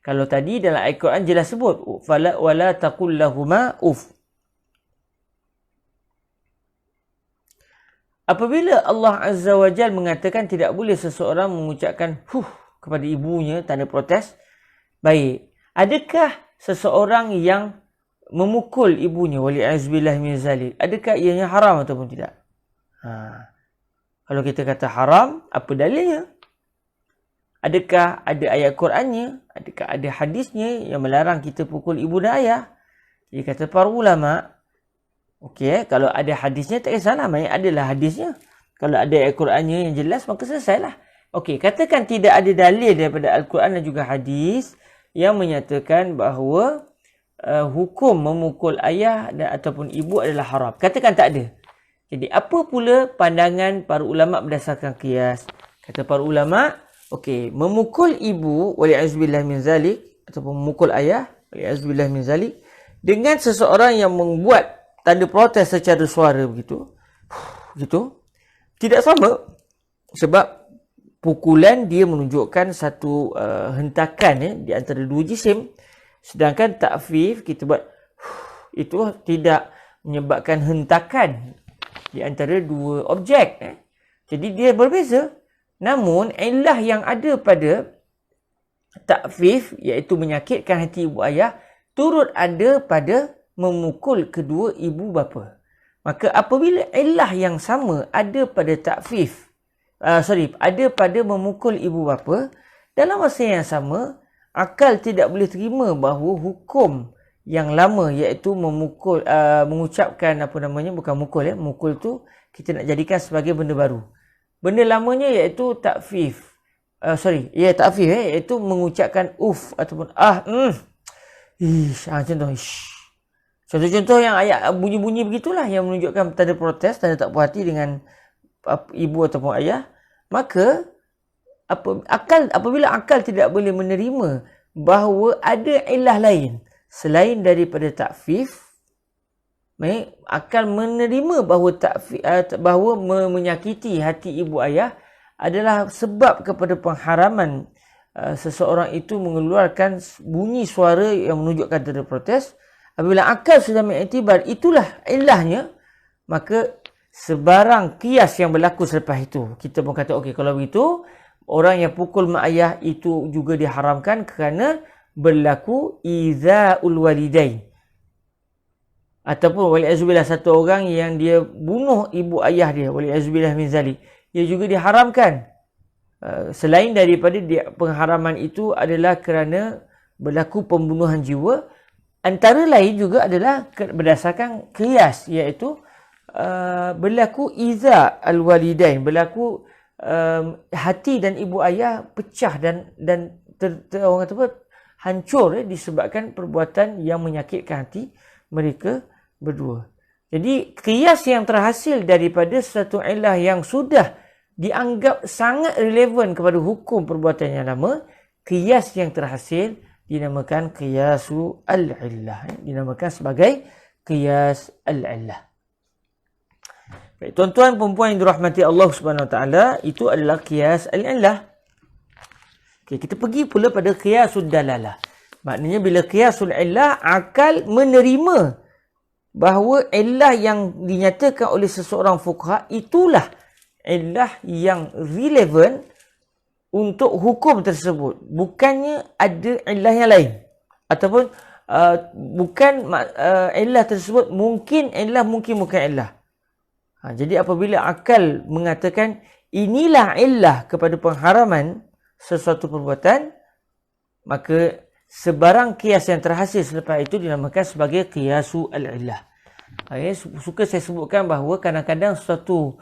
kalau tadi dalam ayat Quran jelas sebut wala taqul lahuma uff. Apabila Allah Azza wa Jal mengatakan tidak boleh seseorang mengucapkan kepada ibunya, tanda protes. Baik. Adakah seseorang yang memukul ibunya, wali'azubillah min zalik, adakah ianya haram ataupun tidak? Kalau kita kata haram, apa dalilnya? Adakah ada ayat Qurannya? Adakah ada hadisnya yang melarang kita pukul ibu dan ayah? Jadi kata para ulama, okey, kalau ada hadisnya tak kisahlah, maksudnya adalah hadisnya. Kalau ada ayat Qurannya yang jelas, maka selesailah. Okey, katakan tidak ada dalil daripada Al-Quran dan juga hadis yang menyatakan bahawa hukum memukul ayah dan ataupun ibu adalah haram. Katakan tak ada. Jadi apa pula pandangan para ulama berdasarkan qiyas? Kata para ulama, okey, memukul ibu, wali'azubillah min zalik, ataupun memukul ayah, wali'azubillah min zalik, dengan seseorang yang membuat tanda protes secara suara begitu, tidak sama. Sebab pukulan dia menunjukkan satu hentakan di antara dua jisim. Sedangkan takfif, kita buat itu tidak menyebabkan hentakan di antara dua objek. Jadi dia berbeza. Namun, illah yang ada pada takfif, iaitu menyakitkan hati ibu ayah, turut ada pada memukul kedua ibu bapa. Maka apabila illah yang sama ada pada takfif, ada pada memukul ibu bapa, dalam masa yang sama, akal tidak boleh terima bahawa hukum yang lama, iaitu memukul, mengucapkan bukan mukul, mukul tu kita nak jadikan sebagai benda baru. Benda lamanya iaitu takfif. Takfif, iaitu mengucapkan ataupun contoh. Contoh-contoh yang ayat bunyi-bunyi begitulah yang menunjukkan tanda protes, tanda tak puas hati dengan ibu ataupun ayah. Maka apabila akal tidak boleh menerima bahawa ada illah lain selain daripada takfif, akal menerima bahawa menyakiti hati ibu ayah adalah sebab kepada pengharaman seseorang itu mengeluarkan bunyi suara yang menunjukkan tanda protes. Apabila akal sudah mengiktibar itulah illahnya, maka sebarang qiyas yang berlaku selepas itu, kita pun kata okey, kalau begitu orang yang pukul mak ayah itu juga diharamkan kerana berlaku izaul walidain. Ataupun wali'azubillah, satu orang yang dia bunuh ibu ayah dia, wali'azubillah min zalik, ia juga diharamkan. Selain daripada pengharaman itu adalah kerana berlaku pembunuhan jiwa, antara lain juga adalah berdasarkan qiyas, iaitu berlaku iza al-walidain, berlaku hati dan ibu ayah pecah dan orang kata apa, hancur disebabkan perbuatan yang menyakitkan hati mereka berdua. Jadi qiyas yang terhasil daripada satu illah yang sudah dianggap sangat relevan kepada hukum perbuatan yang lama, qiyas yang terhasil dinamakan qiyasu al-illah, dinamakan sebagai qiyas al-illah. Baik, tuan-tuan perempuan yang dirahmati Allah Subhanahu Wa Taala, itu adalah qiyas al-illah. Okey, kita pergi pula pada qiyasul dalalah. Maknanya bila qiyasul illah, akal menerima bahawa illah yang dinyatakan oleh seseorang fuqaha itulah illah yang relevan untuk hukum tersebut. Bukannya ada illah yang lain. Ataupun bukan illah tersebut mungkin bukan illah. Jadi apabila akal mengatakan inilah illah kepada pengharaman sesuatu perbuatan, maka sebarang qiyas yang terhasil selepas itu dinamakan sebagai qiyasu al-illah. Suka saya sebutkan bahawa kadang-kadang suatu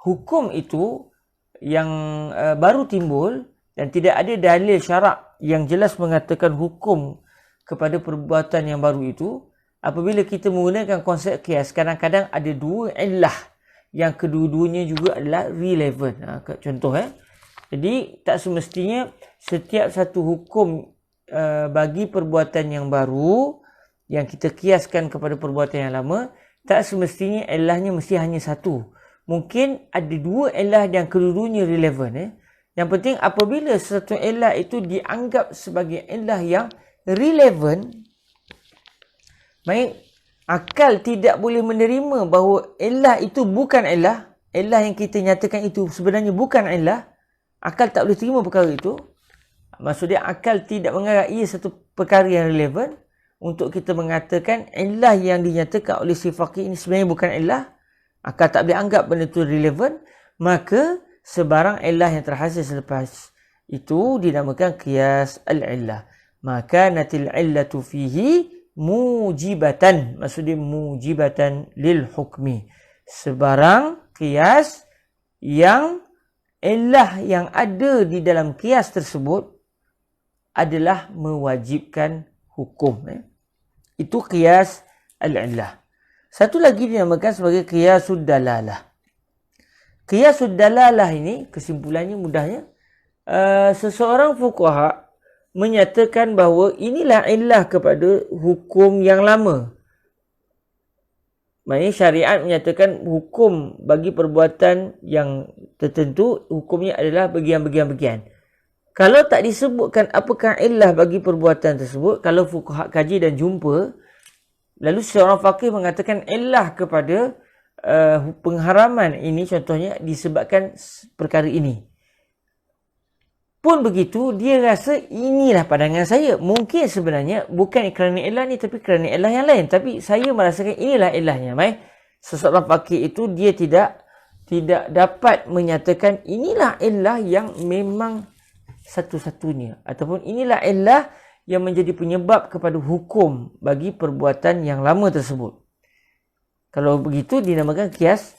hukum itu yang baru timbul dan tidak ada dalil syarak yang jelas mengatakan hukum kepada perbuatan yang baru itu, apabila kita menggunakan konsep qiyas, kadang-kadang ada dua illah yang kedua-duanya juga adalah relevan. Contoh, jadi tak semestinya setiap satu hukum bagi perbuatan yang baru yang kita kiaskan kepada perbuatan yang lama, tak semestinya ilahnya mesti hanya satu. Mungkin ada dua ilah yang kedua-duanya relevan. Yang penting apabila satu ilah itu dianggap sebagai ilah yang relevan, baik, akal tidak boleh menerima bahawa ilah itu bukan ilah. Ilah yang kita nyatakan itu sebenarnya bukan ilah. Akal tak boleh terima perkara itu. Maksudnya akal tidak menganggap ia satu perkara yang relevan untuk kita mengatakan illah yang dinyatakan oleh si faqih ini sebenarnya bukan illah. Akal tak boleh anggap benda itu relevan. Maka sebarang illah yang terhasil selepas itu dinamakan qiyas al-illah. Maka natil illatu fihi mujibatan. Maksudnya mujibatan lil hukmi. Sebarang qiyas yang illah yang ada di dalam qiyas tersebut adalah mewajibkan hukum. Itu qiyas al-illah. Satu lagi dinamakan sebagai qiyasud dalalah. Qiyasud dalalah ini kesimpulannya mudahnya, seseorang fuqaha menyatakan bahawa inilah illah kepada hukum yang lama. Maksudnya syariat menyatakan hukum bagi perbuatan yang tertentu, hukumnya adalah bagian-bagian. Kalau tak disebutkan apakah illah bagi perbuatan tersebut, kalau fuqaha kaji dan jumpa, lalu seorang faqih mengatakan illah kepada pengharaman ini contohnya disebabkan perkara ini. Pun begitu, dia rasa inilah pandangan saya. Mungkin sebenarnya bukan kerana illah ni, tapi kerana illah yang lain. Tapi saya merasakan inilah illahnya. Seseorang faqih itu dia tidak dapat menyatakan inilah illah yang memang satu-satunya. Ataupun inilah illah yang menjadi penyebab kepada hukum bagi perbuatan yang lama tersebut. Kalau begitu dinamakan qiyas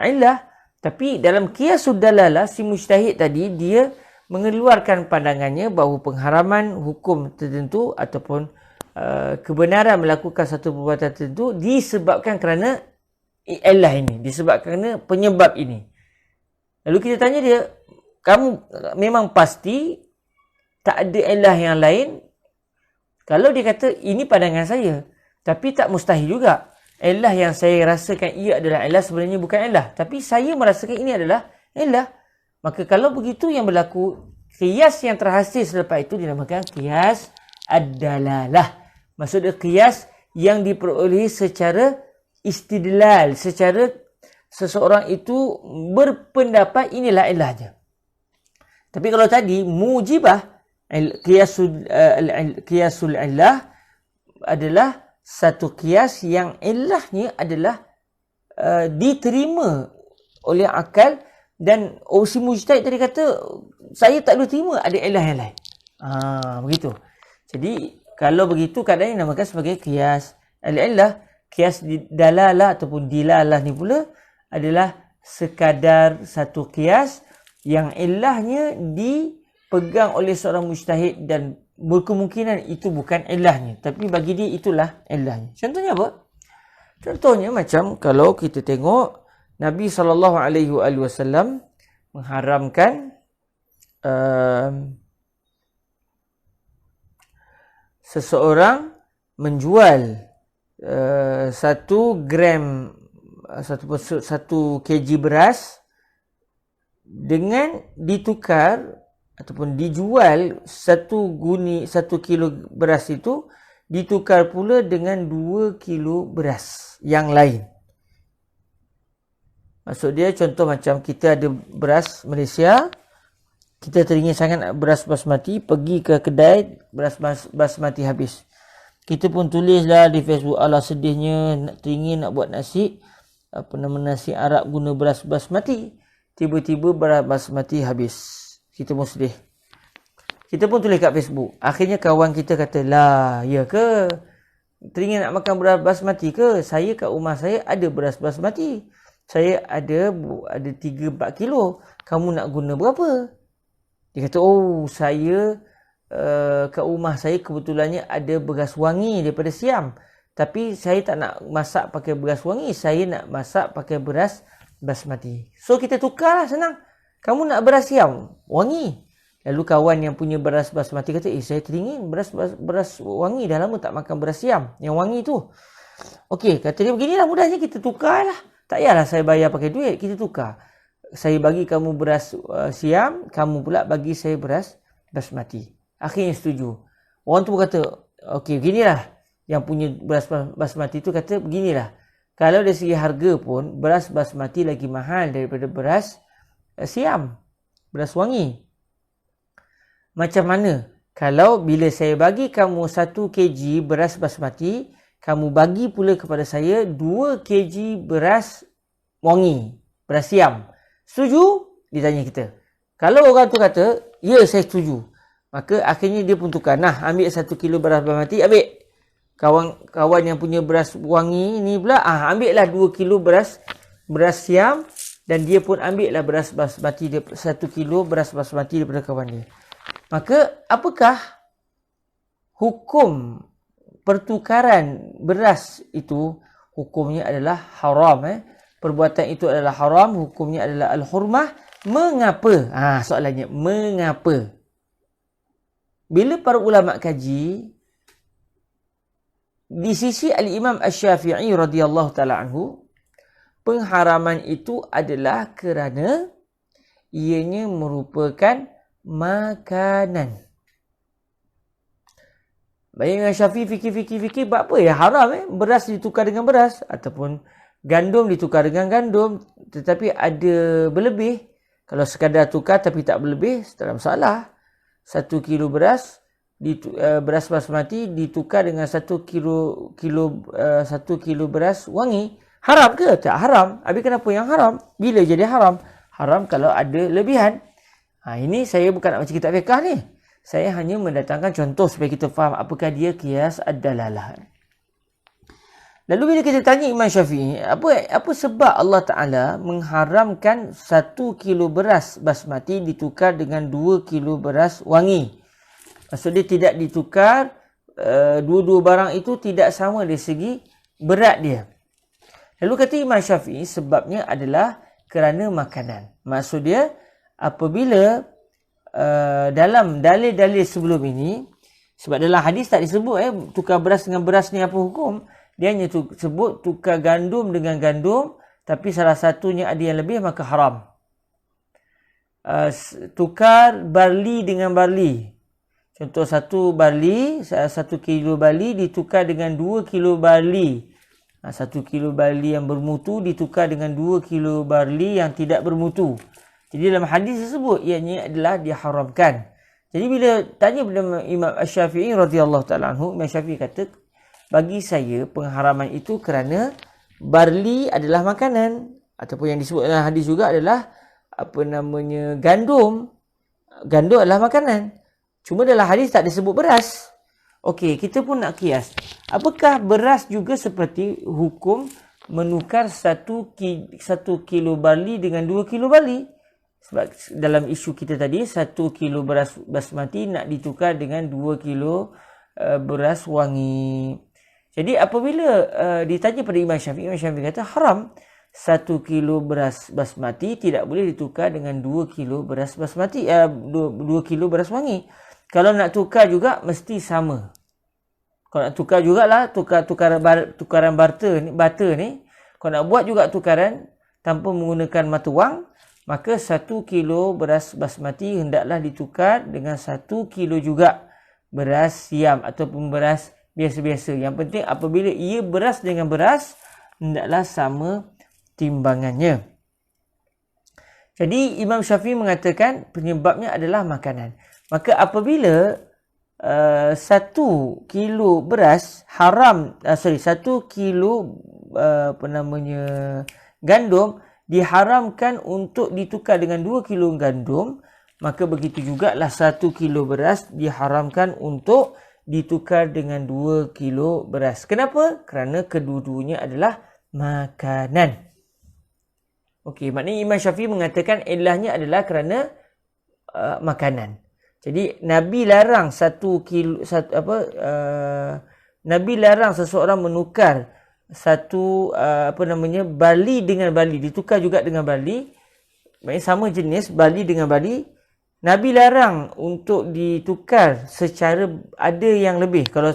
illah. Tapi dalam qiyasud dalalah, si mujtahid tadi dia mengeluarkan pandangannya bahawa pengharaman hukum tertentu ataupun kebenaran melakukan satu perbuatan tertentu disebabkan kerana illah ini, disebabkan kerana penyebab ini. Lalu kita tanya dia, kamu memang pasti tak ada illah yang lain? Kalau dia kata ini pandangan saya, tapi tak mustahil juga. Illah yang saya rasakan ia adalah illah sebenarnya bukan illah. Tapi saya merasakan ini adalah illah. Maka kalau begitu yang berlaku, qiyas yang terhasil selepas itu dinamakan qiyas ad-dalalah. Maksudnya qiyas yang diperolehi secara istidlal. Secara seseorang itu berpendapat inilah illahnya. Tapi kalau tadi mujibah, qiyasul illah adalah satu qiyas yang illahnya adalah diterima oleh akal, dan si mujtahid tadi kata saya tak boleh terima ada illah yang lain. Begitu. Jadi kalau begitu keadaan dinamakan sebagai qiyas al-illah. Qiyas dalalah ataupun dilalah ni pula adalah sekadar satu qiyas yang illahnya dipegang oleh seorang mujtahid dan berkemungkinan itu bukan illahnya, tapi bagi dia itulah illahnya. Contohnya apa? Contohnya macam kalau kita tengok Nabi SAW mengharamkan seseorang menjual 1 gram 1 kg beras dengan ditukar ataupun dijual 1 kilo beras itu ditukar pula dengan 2 kilo beras yang lain. Maksud dia contoh macam kita ada beras Malaysia, kita teringin sangat beras basmati, pergi ke kedai beras basmati habis. Kita pun tulislah di Facebook, alah sedihnya teringin nak buat nasi, nasi Arab guna beras basmati, tiba-tiba beras basmati habis. Kita pun sedih. Kita pun tulis kat Facebook. Akhirnya kawan kita kata, lah, ya ke? Teringin nak makan beras basmati ke? Saya kat rumah saya ada beras basmati. Saya ada 3-4 kilo. Kamu nak guna berapa? Dia kata, oh, saya kat rumah saya kebetulannya ada beras wangi daripada Siam. Tapi saya tak nak masak pakai beras wangi. Saya nak masak pakai beras basmati. So, kita tukarlah, senang. Kamu nak beras Siam wangi. Lalu kawan yang punya beras basmati kata, saya teringin beras wangi. Dah lama tak makan beras Siam yang wangi tu. Okey, kata dia beginilah mudahnya, kita tukarlah. Tak payahlah saya bayar pakai duit, kita tukar. Saya bagi kamu beras Siam, kamu pula bagi saya beras basmati. Akhirnya setuju. Orang tu kata, okey, beginilah. Yang punya beras basmati tu kata, beginilah. Kalau dari segi harga pun, beras basmati lagi mahal daripada beras Siam, beras wangi. macam mana kalau bila saya bagi kamu 1 kg beras basmati, kamu bagi pula kepada saya 2 kg beras wangi, beras siam. Setuju? Ditanya kita. Kalau orang tu kata, ya saya setuju. Maka akhirnya dia pun tukar. Nah, ambil 1 kilo beras basmati, ambil. Kawan yang punya beras wangi ni pula, ambil lah 2 kilo beras siam. Dan dia pun ambil lah beras basmati, 1 kilo beras basmati daripada kawan dia. Maka, apakah hukum pertukaran beras itu? Hukumnya adalah haram. Perbuatan itu adalah haram, hukumnya adalah al-hurmah. Mengapa? Soalannya, mengapa? Bila para ulama kaji, di sisi Al-Imam Asy-Syafi'i radhiyallahu ta'ala anhu, pengharaman itu adalah kerana ianya merupakan makanan. Baik Imam Syafi'i fikir, buat apa ya haram beras ditukar dengan beras ataupun gandum ditukar dengan gandum, tetapi ada berlebih. Kalau sekadar tukar tapi tak berlebih, tak ada masalah. 1 kilo beras beras basmati ditukar dengan 1 kilo beras wangi. Haram ke? Tak haram. Habis kenapa yang haram? Bila jadi haram? Haram kalau ada lebihan. Ini saya bukan nak baca kitab fiqh ni. Saya hanya mendatangkan contoh supaya kita faham apakah dia qiyas ad-dalalah. Lalu bila kita tanya Imam Syafi'i, apa sebab Allah Ta'ala mengharamkan 1 kilo beras basmati ditukar dengan 2 kilo beras wangi? Maksudnya tidak ditukar, dua-dua barang itu tidak sama dari segi berat dia. Lalu kata Imam Syafi'i, sebabnya adalah kerana makanan. Maksud dia, apabila dalam dalil-dalil sebelum ini, sebab dalam hadis tak disebut tukar beras dengan beras ni apa hukum. Dia hanya sebut tukar gandum dengan gandum, tapi salah satunya ada yang lebih, maka haram. Tukar barli dengan barli. Contoh 1 kilo barli ditukar dengan 2 kilo barli. 1 kilo barli yang bermutu ditukar dengan 2 kilo barli yang tidak bermutu. Jadi dalam hadis tersebut, ianya adalah diharamkan. Jadi bila tanya kepada Imam Asy-Syafi'i radhiyallahu ta'ala anhu, Imam Syafi'i kata, bagi saya pengharaman itu kerana barli adalah makanan, ataupun yang disebut dalam hadis juga adalah gandum. Gandum adalah makanan. Cuma dalam hadis tak disebut beras. Okey, kita pun nak kias. Apakah beras juga seperti hukum menukar 1 kilo barli dengan 2 kilo barli? Sebab dalam isu kita tadi, 1 kilo beras basmati nak ditukar dengan 2 kilo beras wangi. Jadi apabila ditanya pada Imam Syafi'i kata haram. 1 kilo beras basmati tidak boleh ditukar dengan 2 kilo beras basmati, 2 kilo beras wangi. Kalau nak tukar juga mesti sama. Kalau nak tukar jugalah, tukaran barter ni. Kalau nak buat juga tukaran tanpa menggunakan mata wang, maka 1 kilo beras basmati hendaklah ditukar dengan 1 kilo juga beras siam ataupun beras biasa-biasa. Yang penting apabila ia beras dengan beras, hendaklah sama timbangannya. Jadi Imam Syafi'i mengatakan penyebabnya adalah makanan. Maka apabila 1 kilo beras haram, 1 kilo gandum diharamkan untuk ditukar dengan 2 kilo gandum, maka begitu jugalah 1 kilo beras diharamkan untuk ditukar dengan 2 kilo beras. Kenapa? Kerana kedua-duanya adalah makanan. Okey, maknanya Imam Syafi'i mengatakan ilahnya adalah kerana makanan. Jadi Nabi larang Nabi larang seseorang menukar barli dengan barli, ditukar juga dengan barli. Maksudnya sama jenis barli dengan barli. Nabi larang untuk ditukar secara ada yang lebih. Kalau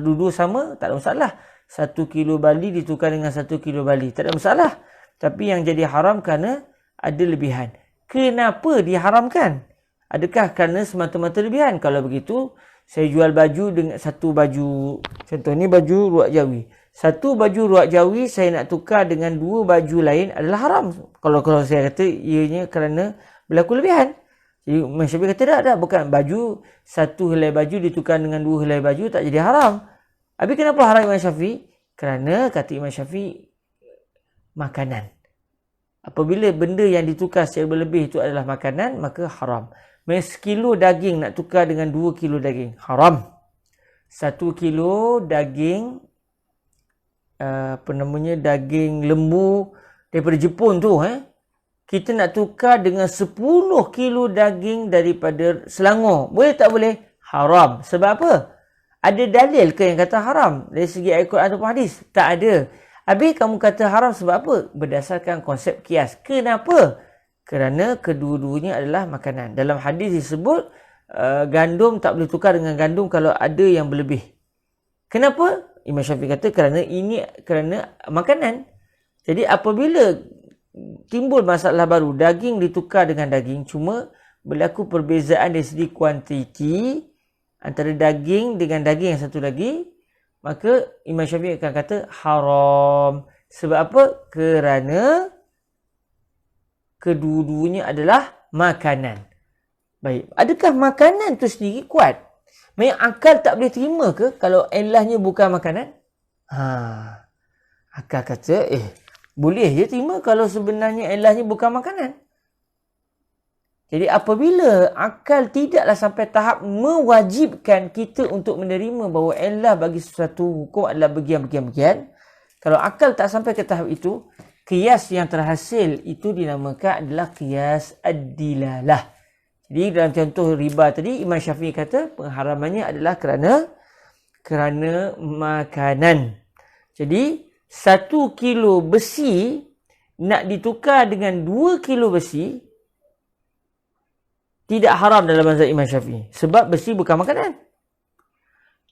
dua-dua sama, tak ada masalah. 1 kilo barli ditukar dengan 1 kilo barli, tak ada masalah. Tapi yang jadi haram kerana ada lebihan. Kenapa diharamkan? Adakah kerana semata-mata lebihan? Kalau begitu, saya jual baju dengan satu baju. Contoh ni baju ruak jawi. Satu baju ruak jawi saya nak tukar dengan 2 baju lain adalah haram. Kalau saya kata ianya kerana berlaku lebihan. Jadi Imam Syafi'i kata tak, bukan baju, satu helai baju ditukar dengan dua helai baju tak jadi haram. Habis kenapa haram Imam Syafi'i? Kerana kata Imam Syafi'i, makanan. Apabila benda yang ditukar secara berlebih itu adalah makanan, maka haram. Sekilo daging nak tukar dengan 2 kilo daging, haram. 1 kilo daging, daging lembu daripada Jepun tu, kita nak tukar dengan 10 kilo daging daripada Selangor. Boleh tak boleh? Haram. Sebab apa? Ada dalil ke yang kata haram dari segi Al-Quran ataupun hadis? Tak ada. Habis kamu kata haram sebab apa? Berdasarkan konsep kias. Kenapa? Kerana kedua-duanya adalah makanan. Dalam hadis disebut gandum tak boleh tukar dengan gandum kalau ada yang berlebih. Kenapa? Imam Syafi'i kata kerana makanan. Jadi apabila timbul masalah baru, daging ditukar dengan daging, cuma berlaku perbezaan dari segi kuantiti antara daging dengan daging yang satu lagi, maka Imam Syafi'i akan kata haram. Sebab apa? Kerana kedua-duanya adalah makanan. Baik, adakah makanan tu sendiri kuat? Memang akal tak boleh terima ke kalau ilahnya bukan makanan? Akal kata, boleh je terima kalau sebenarnya ilahnya bukan makanan. Jadi apabila akal tidaklah sampai tahap mewajibkan kita untuk menerima bahawa ilah bagi sesuatu hukum adalah bagian-bagian, kalau akal tak sampai ke tahap itu, qiyas yang terhasil itu dinamakan adalah qiyas ad-dilalah. Jadi dalam contoh riba tadi, Imam Syafi'i kata pengharamannya adalah kerana makanan. Jadi 1 kilo besi nak ditukar dengan 2 kilo besi tidak haram dalam mazhab Imam Syafi'i. Sebab besi bukan makanan.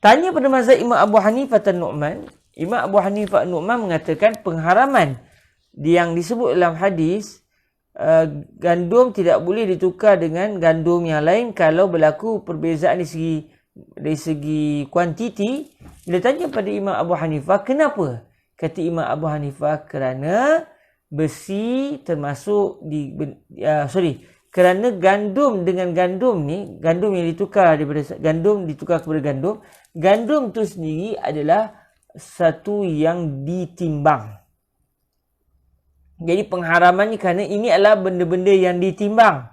Tanya pada mazhab Imam Abu Hanifah An-Nu'man. Imam Abu Hanifah An-Nu'man mengatakan pengharaman yang disebut dalam hadis, gandum tidak boleh ditukar dengan gandum yang lain kalau berlaku perbezaan dari segi kuantiti. Bila tanya pada Imam Abu Hanifah, kenapa? Kata Imam Abu Hanifah, kerana besi termasuk kerana gandum dengan gandum ni, gandum yang ditukar daripada gandum ditukar kepada gandum tu sendiri adalah satu yang ditimbang. Jadi pengharamannya kerana ini adalah benda-benda yang ditimbang.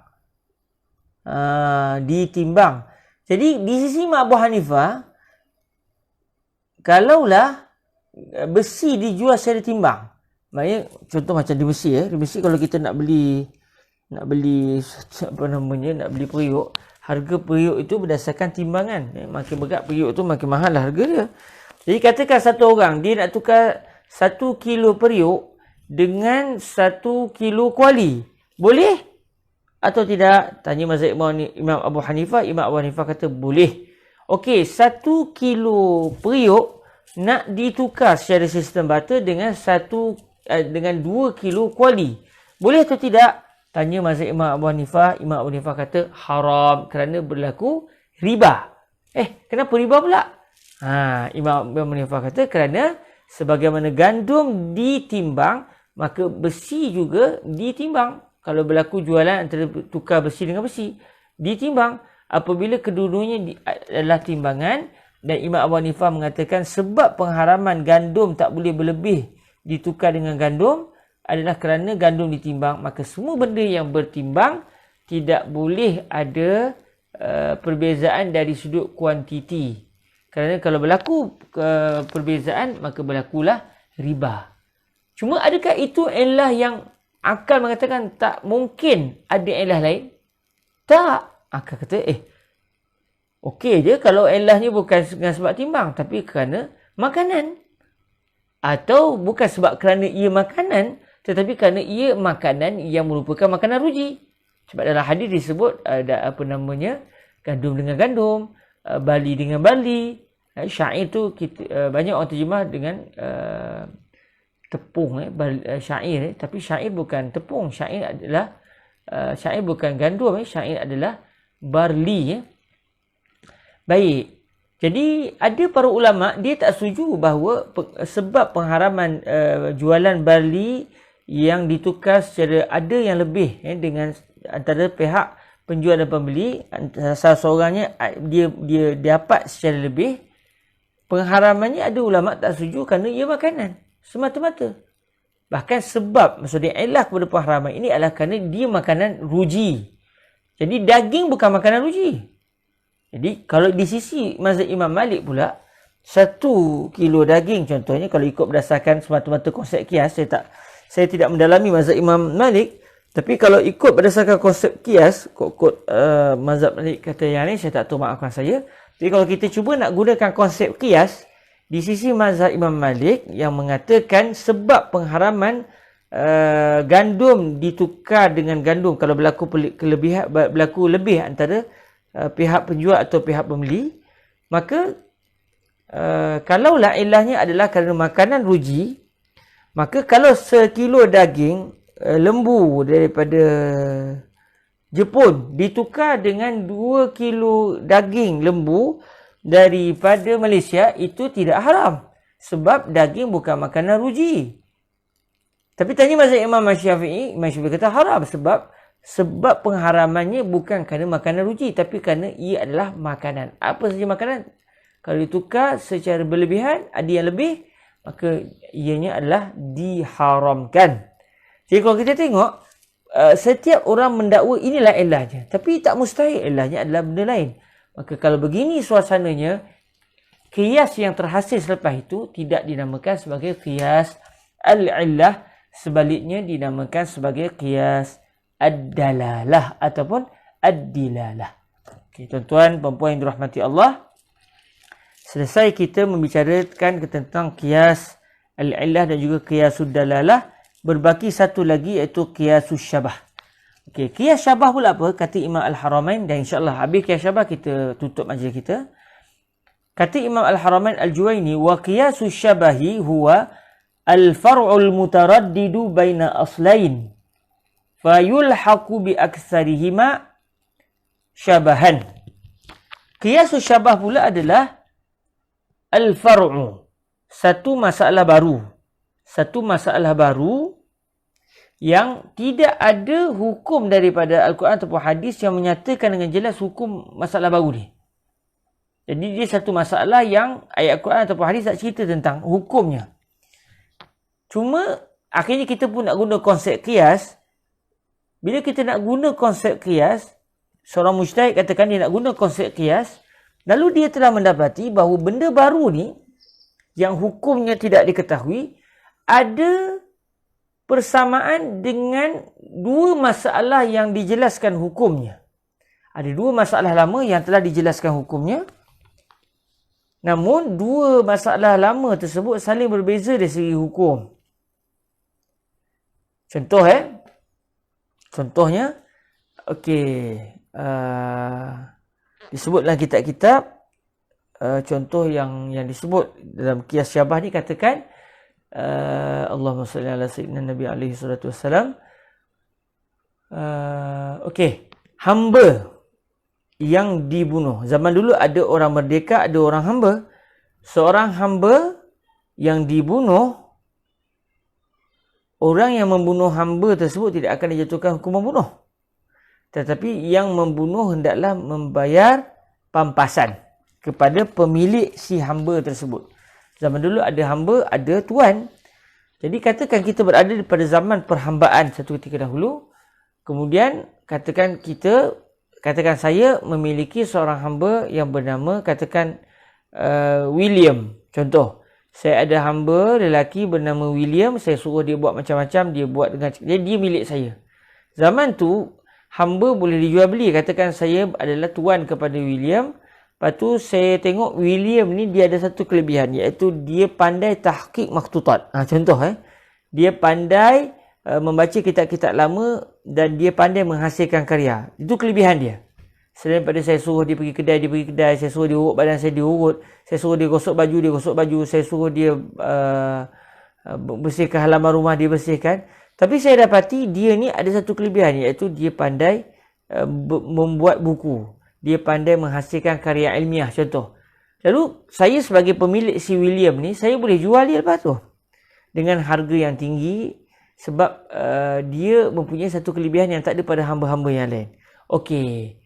Ditimbang. Jadi di sisi Imam Abu Hanifah, kalaulah besi dijual secara timbang, maknanya contoh macam di Mesir, di Mesir kalau kita nak beli periuk, harga periuk itu berdasarkan timbangan. Makin berat periuk tu makin mahal lah harga dia. Jadi katakan satu orang dia nak tukar 1 kilo periuk dengan 1 kilo kuali, boleh atau tidak? Tanya mazhab Imam Abu Hanifah. Imam Abu Hanifah kata boleh. Okey, 1 kilo periuk nak ditukar secara sistem barter dengan 2 kilo kuali, boleh atau tidak? Tanya mazhab Imam Abu Hanifah. Imam Abu Hanifah kata haram kerana berlaku riba. Kenapa riba pula? Imam Abu Hanifah kata kerana sebagaimana gandum ditimbang, maka besi juga ditimbang. Kalau berlaku jualan antara tukar besi dengan besi, ditimbang. Apabila kedua-duanya adalah timbangan, dan Imam Abu Hanifah mengatakan sebab pengharaman gandum tak boleh berlebih ditukar dengan gandum adalah kerana gandum ditimbang, maka semua benda yang bertimbang tidak boleh ada perbezaan dari sudut kuantiti. Kerana kalau berlaku perbezaan, maka berlakulah riba. Cuma adakah itu ilah yang akal mengatakan tak mungkin ada ilah lain? Tak. Akal kata okey je kalau ilahnya bukan dengan sebab timbang, tapi kerana makanan. Atau bukan sebab kerana ia makanan, tetapi kerana ia makanan yang merupakan makanan ruji. Sebab dalam hadis disebut ada gandum dengan gandum, bali dengan bali. Syair tu banyak orang terjemah dengan tepung, syair. Tapi syair bukan tepung, syair adalah syair bukan gandum, syair adalah barli. Baik. Jadi ada para ulama dia tak setuju bahawa sebab pengharaman jualan barli yang ditukar secara ada yang lebih dengan antara pihak penjual dan pembeli, salah seorangnya dia dapat secara lebih, pengharamannya ada ulama tak setuju kerana ia makanan semata-mata. Bahkan sebab maksudnya ilah kepada pengharaman ini adalah kerana dia makanan ruji. Jadi daging bukan makanan ruji. Jadi kalau di sisi mazhab Imam Malik pula, 1 kilo daging contohnya, kalau ikut berdasarkan semata-mata konsep kias, saya tidak mendalami mazhab Imam Malik, tapi kalau ikut berdasarkan konsep kias, mazhab Malik kata yang ni, saya tak tahu, maafkan saya. Jadi kalau kita cuba nak gunakan konsep kias, di sisi mazhab Imam Malik yang mengatakan sebab pengharaman gandum ditukar dengan gandum kalau berlaku lebih antara pihak penjual atau pihak pembeli, maka kalaulah ilahnya adalah kerana makanan ruji, maka kalau sekilo daging lembu daripada Jepun ditukar dengan 2 kilo daging lembu daripada Malaysia, itu tidak haram. Sebab daging bukan makanan ruji. Tapi tanya mazhab Imam Syafi'i, Imam Syafi'i kata haram sebab pengharamannya bukan kerana makanan ruji, tapi kerana ia adalah makanan. Apa saja makanan? Kalau ditukar secara berlebihan, ada yang lebih, maka ianya adalah diharamkan. Jadi kalau kita tengok, setiap orang mendakwa inilah ilahnya. Tapi tak mustahil ilahnya adalah benda lain. Maka kalau begini suasananya, qiyas yang terhasil selepas itu tidak dinamakan sebagai qiyas al-illah. Sebaliknya dinamakan sebagai qiyas ad-dalalah ataupun ad-dilalah. Okay, tuan-tuan, perempuan yang dirahmati Allah, selesai kita membicarakan tentang qiyas al-illah dan juga qiyasud dalalah, berbaki satu lagi iaitu qiyasus syabah. Okey, qiyas syabah pula apa? Kata Imam Al-Haramain, dan insya-Allah habis qiyas syabah kita tutup majlis kita. Kata Imam Al-Haramain Al-Juwaini, wa qiyasus syabahi huwa al-far'ul mutaraddidu baina aslain fayulhaqu bi aktsarihima syabahan. Qiyasus syabah pula adalah al-far'u, satu masalah baru yang tidak ada hukum daripada Al-Quran ataupun hadis yang menyatakan dengan jelas hukum masalah baru ni. Jadi dia satu masalah yang ayat Al-Quran ataupun hadis tak cerita tentang hukumnya. Cuma akhirnya kita pun nak guna konsep qiyas. Bila kita nak guna konsep qiyas, seorang mujtahid katakan dia nak guna konsep qiyas, lalu dia telah mendapati bahawa benda baru ni yang hukumnya tidak diketahui, ada persamaan dengan 2 masalah yang dijelaskan hukumnya. Ada 2 masalah lama yang telah dijelaskan hukumnya. Namun 2 masalah lama tersebut saling berbeza dari segi hukum. Contohnya, disebut dalam kitab-kitab, contoh yang disebut dalam qiyas syabah ni, katakan Allahumma salli ala sayyidina Nabi alaihi salatu wassalam. Hamba yang dibunuh. Zaman dulu ada orang merdeka, ada orang hamba. Seorang hamba yang dibunuh, orang yang membunuh hamba tersebut tidak akan dijatuhkan hukum membunuh. Tetapi yang membunuh hendaklah membayar pampasan kepada pemilik si hamba tersebut. Zaman dulu ada hamba, ada tuan. Jadi katakan kita berada pada zaman perhambaan satu ketika dahulu. Kemudian katakan saya memiliki seorang hamba yang bernama, katakan William. Contoh, saya ada hamba lelaki bernama William, saya suruh dia buat macam-macam, dia buat dengan, jadi dia milik saya. Zaman tu hamba boleh dijual beli. Katakan saya adalah tuan kepada William. Lepas tu saya tengok William ni dia ada satu kelebihan, iaitu dia pandai tahqiq makhtutat. Contoh dia pandai membaca kitab-kitab lama dan dia pandai menghasilkan karya. Itu kelebihan dia. Selain daripada saya suruh dia pergi kedai, dia pergi kedai. Saya suruh dia urut badan, saya dia urut. Saya suruh dia gosok baju, dia gosok baju. Saya suruh dia bersihkan halaman rumah, dia bersihkan. Tapi saya dapati dia ni ada satu kelebihan, iaitu dia pandai membuat buku. Dia pandai menghasilkan karya ilmiah, contoh. Lalu saya sebagai pemilik si William ni, saya boleh jual dia lepas tu dengan harga yang tinggi, sebab dia mempunyai satu kelebihan yang tak ada pada hamba-hamba yang lain. Okey.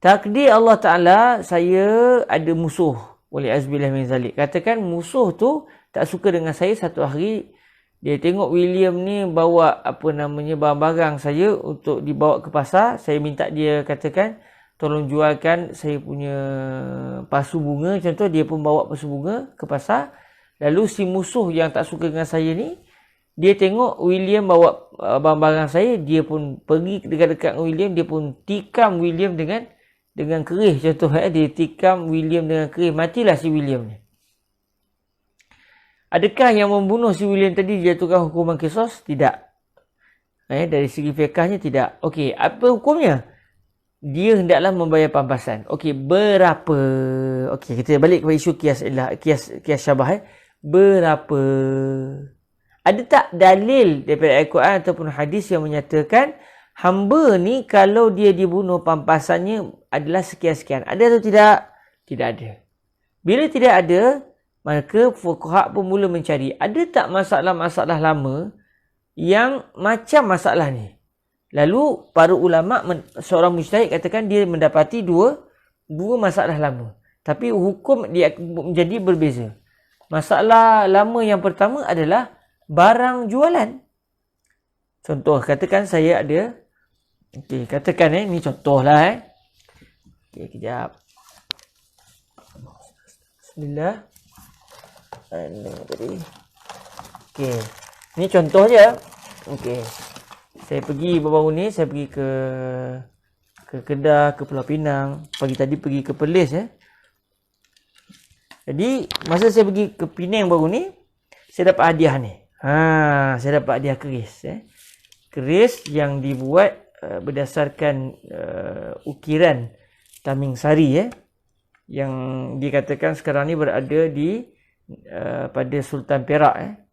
Takdir Allah Ta'ala, saya ada musuh. Wali'azbillah min zalik. Katakan musuh tu tak suka dengan saya satu hari. Dia tengok William ni bawa barang-barang saya untuk dibawa ke pasar. Saya minta dia katakan, tolong jualkan saya punya pasu bunga. Contoh, dia pun bawa pasu bunga ke pasar. Lalu si musuh yang tak suka dengan saya ni, dia tengok William bawa barang-barang saya, dia pun pergi dekat-dekat dengan William, dia pun tikam William dengan kerih. Contoh, dia tikam William dengan kerih, matilah si William ni. Adakah yang membunuh si William tadi dijatuhkan hukuman qisas? Tidak. Dari segi fiqahnya tidak. Okey, apa hukumnya? Dia hendaklah membayar pampasan. Okey, berapa? Okey, kita balik kepada isu kias syabah. Berapa? Ada tak dalil daripada Al-Quran ataupun hadis yang menyatakan hamba ni kalau dia dibunuh pampasannya adalah sekian-sekian? Ada atau tidak? Tidak ada. Bila tidak ada, maka fuqaha pun mula mencari, ada tak masalah-masalah lama yang macam masalah ni? Lalu para ulama, seorang mujtahid katakan dia mendapati dua masalah lama, tapi hukum dia menjadi berbeza. Masalah lama yang pertama adalah barang jualan. Contoh, katakan saya ada, okey, katakan ni contohlah. Okey, kejap. Bismillah. Tadi. Okey. Ni contoh je. Okey. Saya pergi baru-baru ni, saya pergi ke Kedah, ke Pulau Pinang. Pagi tadi pergi ke Perlis Jadi, masa saya pergi ke Penang baru ni, saya dapat hadiah ni. Saya dapat hadiah keris. Keris yang dibuat berdasarkan ukiran Taming Sari. Yang dikatakan sekarang ni berada di pada Sultan Perak.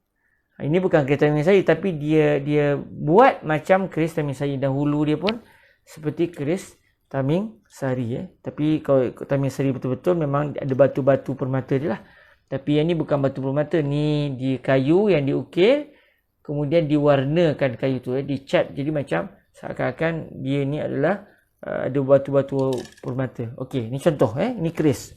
Ini bukan keris Taming Sari, tapi dia buat macam keris Taming Sari. Dan hulu dia pun seperti keris Taming Sari. Tapi kalau Taming Sari betul-betul memang ada batu-batu permata je lah. Tapi yang ni bukan batu permata. Ni di kayu yang diukir, kemudian diwarnakan kayu tu. Dicat jadi macam seakan-akan dia ni adalah ada batu-batu permata. Okey, ni contoh. Ni keris.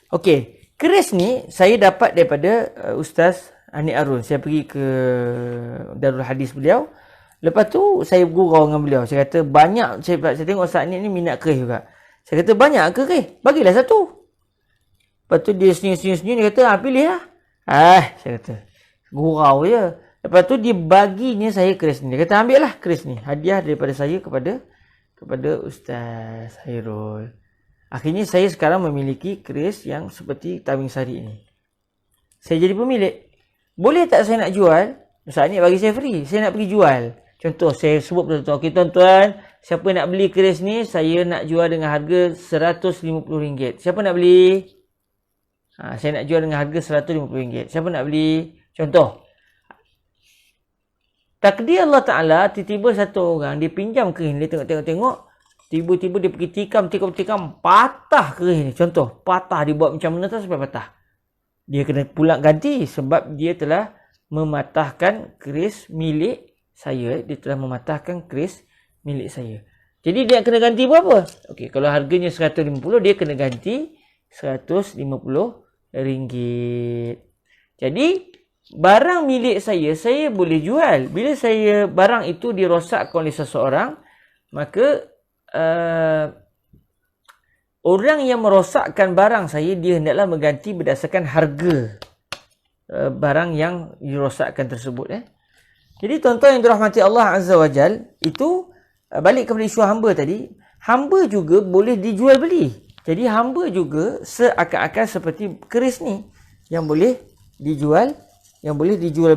Okey, keris ni saya dapat daripada Ustaz Anik Arun. Saya pergi ke Darul Hadis beliau. Lepas tu saya bergurau dengan beliau. Saya kata banyak, saya tengok Ustaz Anik ni minat keris juga. Saya kata banyak ke keris? Bagilah satu. Lepas tu dia senyum-senyum, dia kata pilih lah. Saya kata gurau je. Lepas tu dia baginya saya keris ni. Dia kata ambil lah keris ni, hadiah daripada saya kepada Ustaz Hairul. Akhirnya saya sekarang memiliki keris yang seperti Taming Sari ni. Saya jadi pemilik. Boleh tak saya nak jual? Ustaz ni bagi saya free. Saya nak pergi jual. Contoh, saya sebut betul-betul. Okey tuan-tuan, siapa nak beli keris ni, saya nak jual dengan harga RM150. Siapa nak beli? Saya nak jual dengan harga RM150. Siapa nak beli? Contoh. Takdir Allah Ta'ala, tiba-tiba satu orang, dia pinjam keris ni, dia tengok-tengok, tiba-tiba dia pergi tikam, patah keris ni. Contoh, patah, dia buat macam mana tu sampai patah. Dia kena pulang ganti sebab dia telah mematahkan keris milik saya. Dia telah mematahkan keris milik saya. Jadi dia kena ganti berapa? Okey, kalau harganya RM150, dia kena ganti RM150. Jadi barang milik saya boleh jual. Bila barang itu dirosakkan oleh seseorang, maka orang yang merosakkan barang saya, dia hendaklah mengganti berdasarkan harga barang yang dirosakkan tersebut. Jadi tuan-tuan yang dirahmati Allah Azza wa Jal, itu balik kepada isu hamba tadi, hamba juga boleh dijual beli. Jadi hamba juga seakan-akan seperti keris ni yang boleh dijual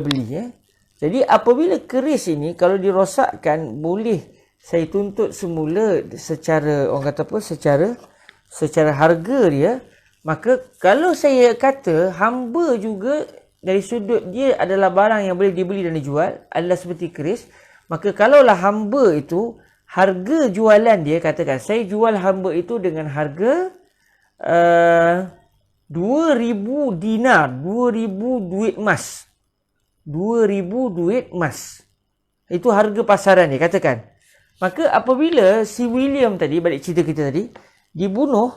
beli. Jadi apabila keris ini kalau dirosakkan, boleh saya tuntut semula secara secara harga dia. Maka kalau saya kata hamba juga dari sudut dia adalah barang yang boleh dibeli dan dijual, adalah seperti keris, maka kalaulah hamba itu harga jualan dia, katakan saya jual hamba itu dengan harga 2,000 dinar, 2,000 duit emas. 2,000 duit emas. Itu harga pasaran dia, katakan. Maka apabila si William tadi, balik cerita kita tadi, dibunuh,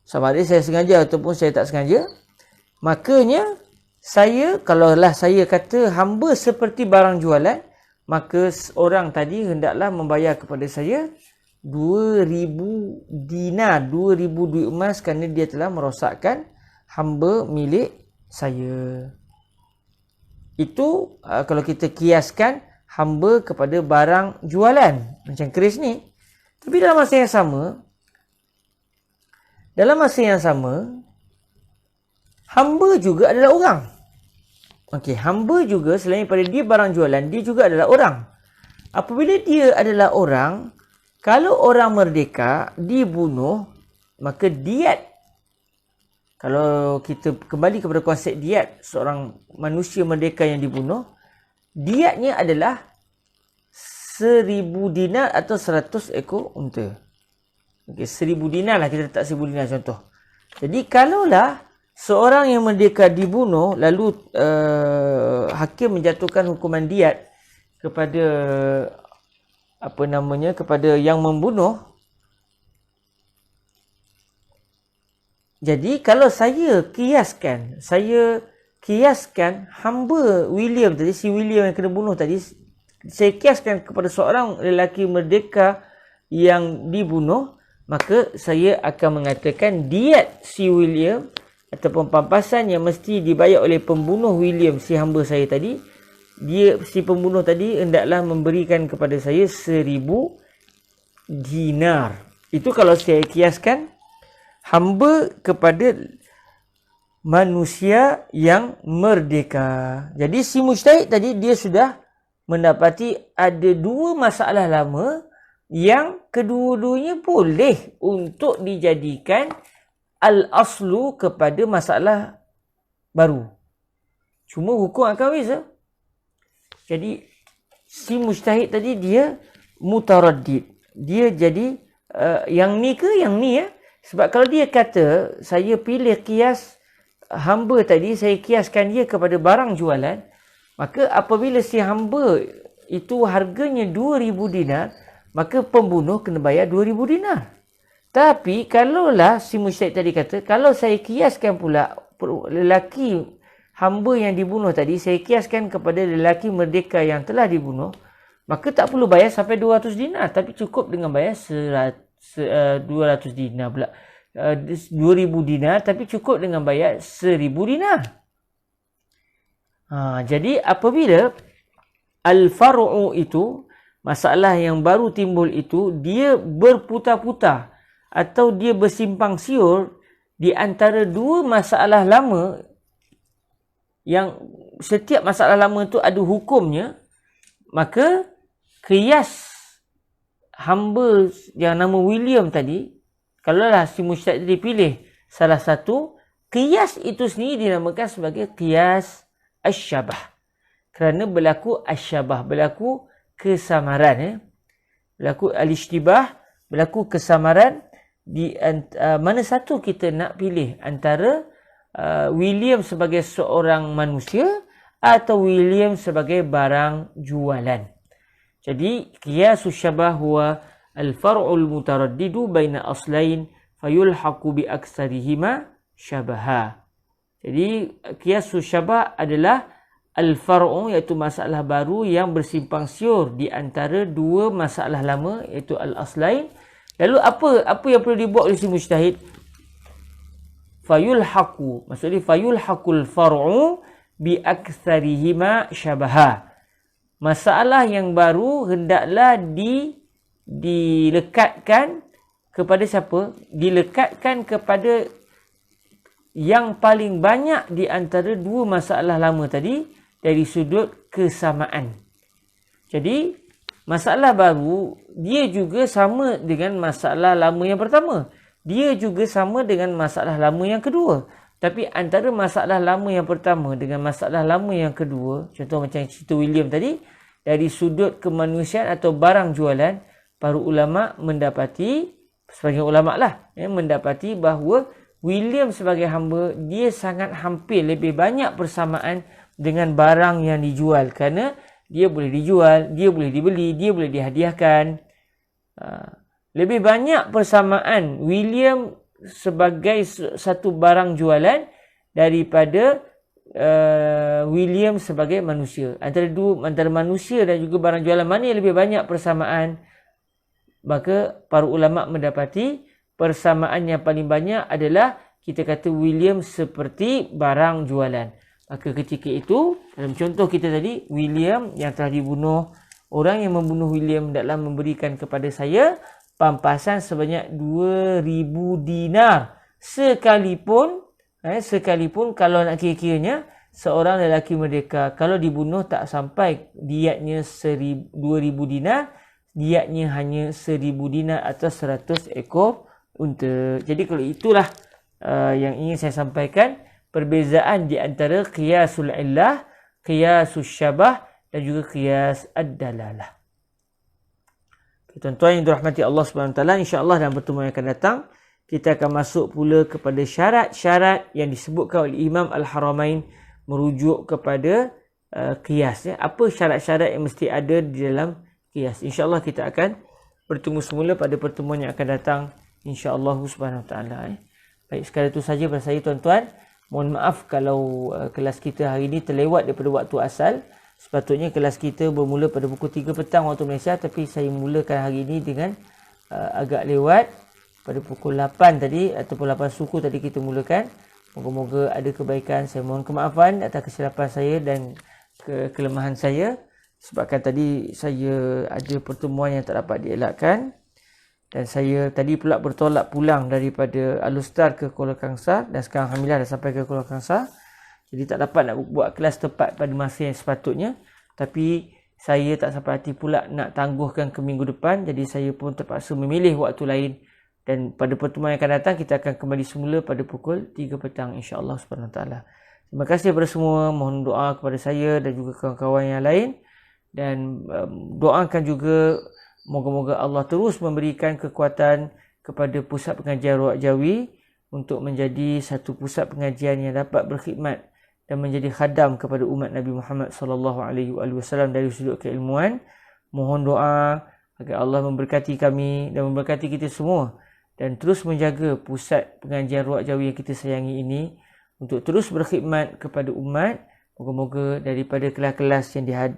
sama ada saya sengaja ataupun saya tak sengaja, makanya saya, kalaulah saya kata hamba seperti barang jualan, maka orang tadi hendaklah membayar kepada saya 2,000 dinar, 2,000 duit emas, kerana dia telah merosakkan hamba milik saya. Itu kalau kita kiaskan hamba kepada barang jualan macam keris ni. Tapi dalam masa yang sama hamba juga adalah orang. Okey, hamba juga selain daripada dia barang jualan, dia juga adalah orang. Apabila dia adalah orang, kalau orang merdeka dibunuh, maka diat, kalau kita kembali kepada konsep diat seorang manusia merdeka yang dibunuh, diatnya adalah 1,000 dinar atau 100 ekor unta. Okey, 1,000 dinar lah, kita letak 1,000 dinar contoh. Jadi kalaulah seorang yang merdeka dibunuh, lalu hakim menjatuhkan hukuman diat kepada kepada yang membunuh. Jadi kalau saya kiaskan hamba William tadi, si William yang kena bunuh tadi, saya kiaskan kepada seorang lelaki merdeka yang dibunuh, maka saya akan mengatakan diat si William ataupun pampasan yang mesti dibayar oleh pembunuh William, si hamba saya tadi, si pembunuh tadi hendaklah memberikan kepada saya 1,000 dinar. Itu kalau saya kiaskan hamba kepada manusia yang merdeka. Jadi si mujtahid tadi dia sudah mendapati ada dua masalah lama yang kedua-duanya boleh untuk dijadikan al-aslu kepada masalah baru. Cuma hukum akan beza. Jadi si mujtahid tadi dia mutaraddid. Dia jadi yang ni ke yang ni ya. Sebab kalau dia kata saya pilih kias hamba tadi, saya kiaskan dia kepada barang jualan, maka apabila si hamba itu harganya 2,000 dinar, maka pembunuh kena bayar 2,000 dinar. Tapi kalaulah si mujtahid tadi kata, kalau saya kiaskan pula lelaki hamba yang dibunuh tadi, saya kiaskan kepada lelaki merdeka yang telah dibunuh, maka tak perlu bayar sampai 200 dinar, tapi cukup dengan bayar 200 dinar pula. 2,000 dinar, tapi cukup dengan bayar 1,000 dinar. Jadi apabila al-far'u itu, masalah yang baru timbul itu, dia berputar-putar atau dia bersimpang siur di antara dua masalah lama, yang setiap masalah lama itu ada hukumnya, maka kias hamba yang nama William tadi, kalaulah si mujtahid dipilih salah satu, kias itu sendiri dinamakan sebagai kias asyabah. Kerana berlaku asyabah, berlaku kesamaran. Berlaku al-ishtibah, berlaku kesamaran. Di mana satu kita nak pilih antara William sebagai seorang manusia atau William sebagai barang jualan. Jadi qiyasus syabah huwa al-far'ul mutaraddidu baina aslain fayulhaqu bi aktsarihima syabaha. Jadi qiyasus syabah adalah al-far'u, iaitu masalah baru yang bersimpang siur di antara dua masalah lama, iaitu al-aslain. Lalu apa yang perlu dibuat oleh si mujtahid? Fayulhaqu, maksudnya fayulhaqul far'u bi aktsarihima syabaha. Masalah yang baru hendaklah dilekatkan kepada siapa? Dilekatkan kepada yang paling banyak di antara dua masalah lama tadi dari sudut kesamaan. Jadi masalah baru dia juga sama dengan masalah lama yang pertama. Dia juga sama dengan masalah lama yang kedua. Tapi antara masalah lama yang pertama dengan masalah lama yang kedua, contoh macam cerita William tadi, dari sudut kemanusiaan atau barang jualan, para ulama mendapati, sebagian ulama lah, mendapati bahawa William sebagai hamba, dia sangat hampir lebih banyak persamaan dengan barang yang dijual. Kerana dia boleh dijual, dia boleh dibeli, dia boleh dihadiahkan. Lebih banyak persamaan William sebagai satu barang jualan daripada William sebagai manusia. Antara manusia dan juga barang jualan, mana yang lebih banyak persamaan? Maka para ulama mendapati persamaan yang paling banyak adalah kita kata William seperti barang jualan. Maka ketika itu, dalam contoh kita tadi, William yang telah dibunuh, orang yang membunuh William adalah memberikan kepada saya pampasan sebanyak 2,000 dinar. Sekalipun kalau nak kira-kiranya, seorang lelaki merdeka, kalau dibunuh tak sampai diatnya 2,000 dinar, diatnya hanya 1,000 dinar atau 100 ekor unta. Jadi kalau itulah yang ingin saya sampaikan, perbezaan di antara qiyasul illah, qiyasul syabah dan juga qiyas ad-dalalah. Tuan-tuan yang dirahmati Allah SWT, insya-Allah dalam pertemuan yang akan datang kita akan masuk pula kepada syarat-syarat yang disebutkan oleh Imam Al-Haramain merujuk kepada qiyas. Apa syarat-syarat yang mesti ada di dalam qiyas? Insya-Allah kita akan bertemu semula pada pertemuan yang akan datang, insya-Allah SWT. Baik, sekadar itu saja pada saya, tuan-tuan. Mohon maaf kalau kelas kita hari ini terlewat daripada waktu asal. Sepatutnya kelas kita bermula pada pukul 3 petang waktu Malaysia, tapi saya mulakan hari ini dengan agak lewat pada pukul 8 tadi, ataupun 8 suku tadi kita mulakan. Moga-moga ada kebaikan. Saya mohon kemaafan atas kesilapan saya dan kelemahan saya, sebabkan tadi saya ada pertemuan yang tak dapat dielakkan. Dan saya tadi pula bertolak pulang daripada Alustar ke Kuala Kangsar, dan sekarang alhamdulillah dah sampai ke Kuala Kangsar. Jadi tak dapat nak buat kelas tepat pada masa yang sepatutnya. Tapi saya tak sampai hati pula nak tangguhkan ke minggu depan. Jadi saya pun terpaksa memilih waktu lain. Dan pada pertemuan yang akan datang kita akan kembali semula pada pukul 3 petang, insya-Allah SWT. Terima kasih kepada semua. Mohon doa kepada saya dan juga kawan-kawan yang lain. Dan doakan juga moga-moga Allah terus memberikan kekuatan kepada pusat pengajian Ruwaq Jawi untuk menjadi satu pusat pengajian yang dapat berkhidmat dan menjadi khadam kepada umat Nabi Muhammad SAW dari sudut keilmuan. Mohon doa agar Allah memberkati kami dan memberkati kita semua, dan terus menjaga pusat pengajian Ruwaq Jawi yang kita sayangi ini untuk terus berkhidmat kepada umat. Moga-moga daripada kelas-kelas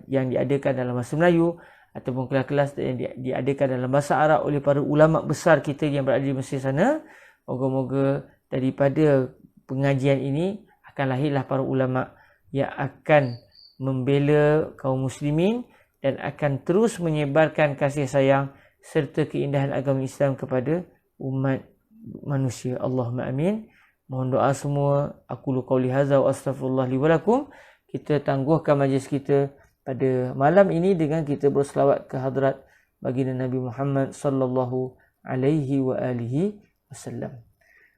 yang diadakan dalam bahasa Melayu ataupun kelas-kelas yang diadakan dalam bahasa Arab oleh para ulama besar kita yang berada di Mesir sana, moga-moga daripada pengajian ini akan lahirlah para ulama yang akan membela kaum muslimin dan akan terus menyebarkan kasih sayang serta keindahan agama Islam kepada umat manusia. Allahumma amin. Mohon doa semua. Aqulu qauli hadza wa astaghfirullah li wa lakum. Kita tangguhkan majlis kita pada malam ini dengan kita berselawat ke hadrat baginda Nabi Muhammad sallallahu alaihi wa alihi wasallam.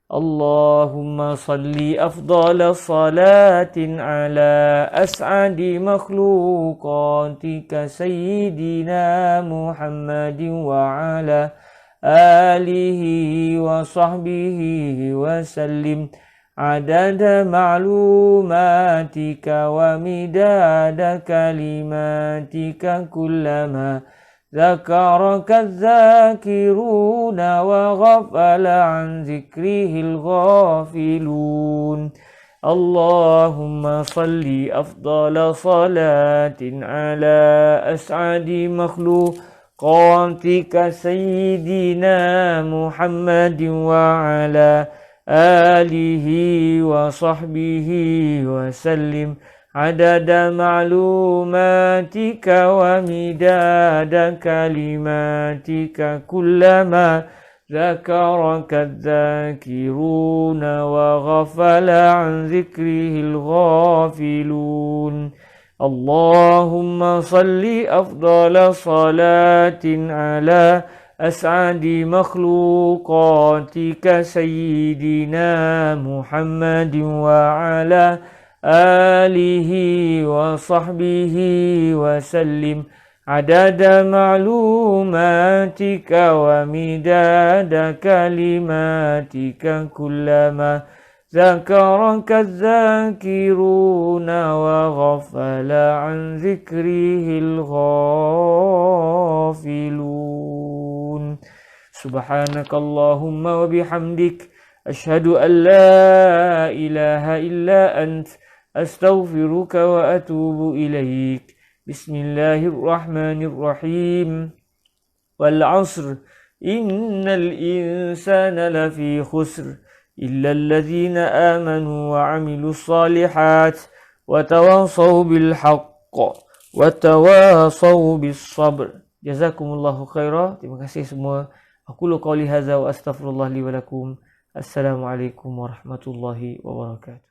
Allahumma salli afdala salatin ala as'adi makhluqatika sayyidina Muhammadin wa ala alihi wa sahbihi wa sallim adada ma'lumatika wa midada kalimatika kullama ذكرك الذاكرون وغفل عن ذكره الغافلون اللهم صل أفضل صلاة على أسعد مخلوقاتك سيدنا محمد وعلى آله وصحبه وسلم عدد معلوماتك ومداد كلماتك كلما ذكرك الذاكرون وغفل عن ذكره الغافلون اللهم صل أفضل صلاة على أسعد مخلوقاتك سيدنا محمد وعلى آله وصحبه وسلم عدد معلوماتك ومداد كلماتك كلما ذكرك الذاكرون وغفل عن ذكره الغافلون سبحانك اللهم وبحمدك أشهد أن لا إله إلا أنت أستغفرك وأتوب إليك بسم الله الرحمن الرحيم والعصر إن الإنسان لفي خسر إلا الذين آمنوا وعملوا الصالحات وتواصوا بالحق وتواصوا بالصبر. Jazakumullahu khaira. Terima kasih semua. Aqulu qawli hadza wa astaghfirullah li wa lakum. Assalamualaikum warahmatullahi wabarakatuh.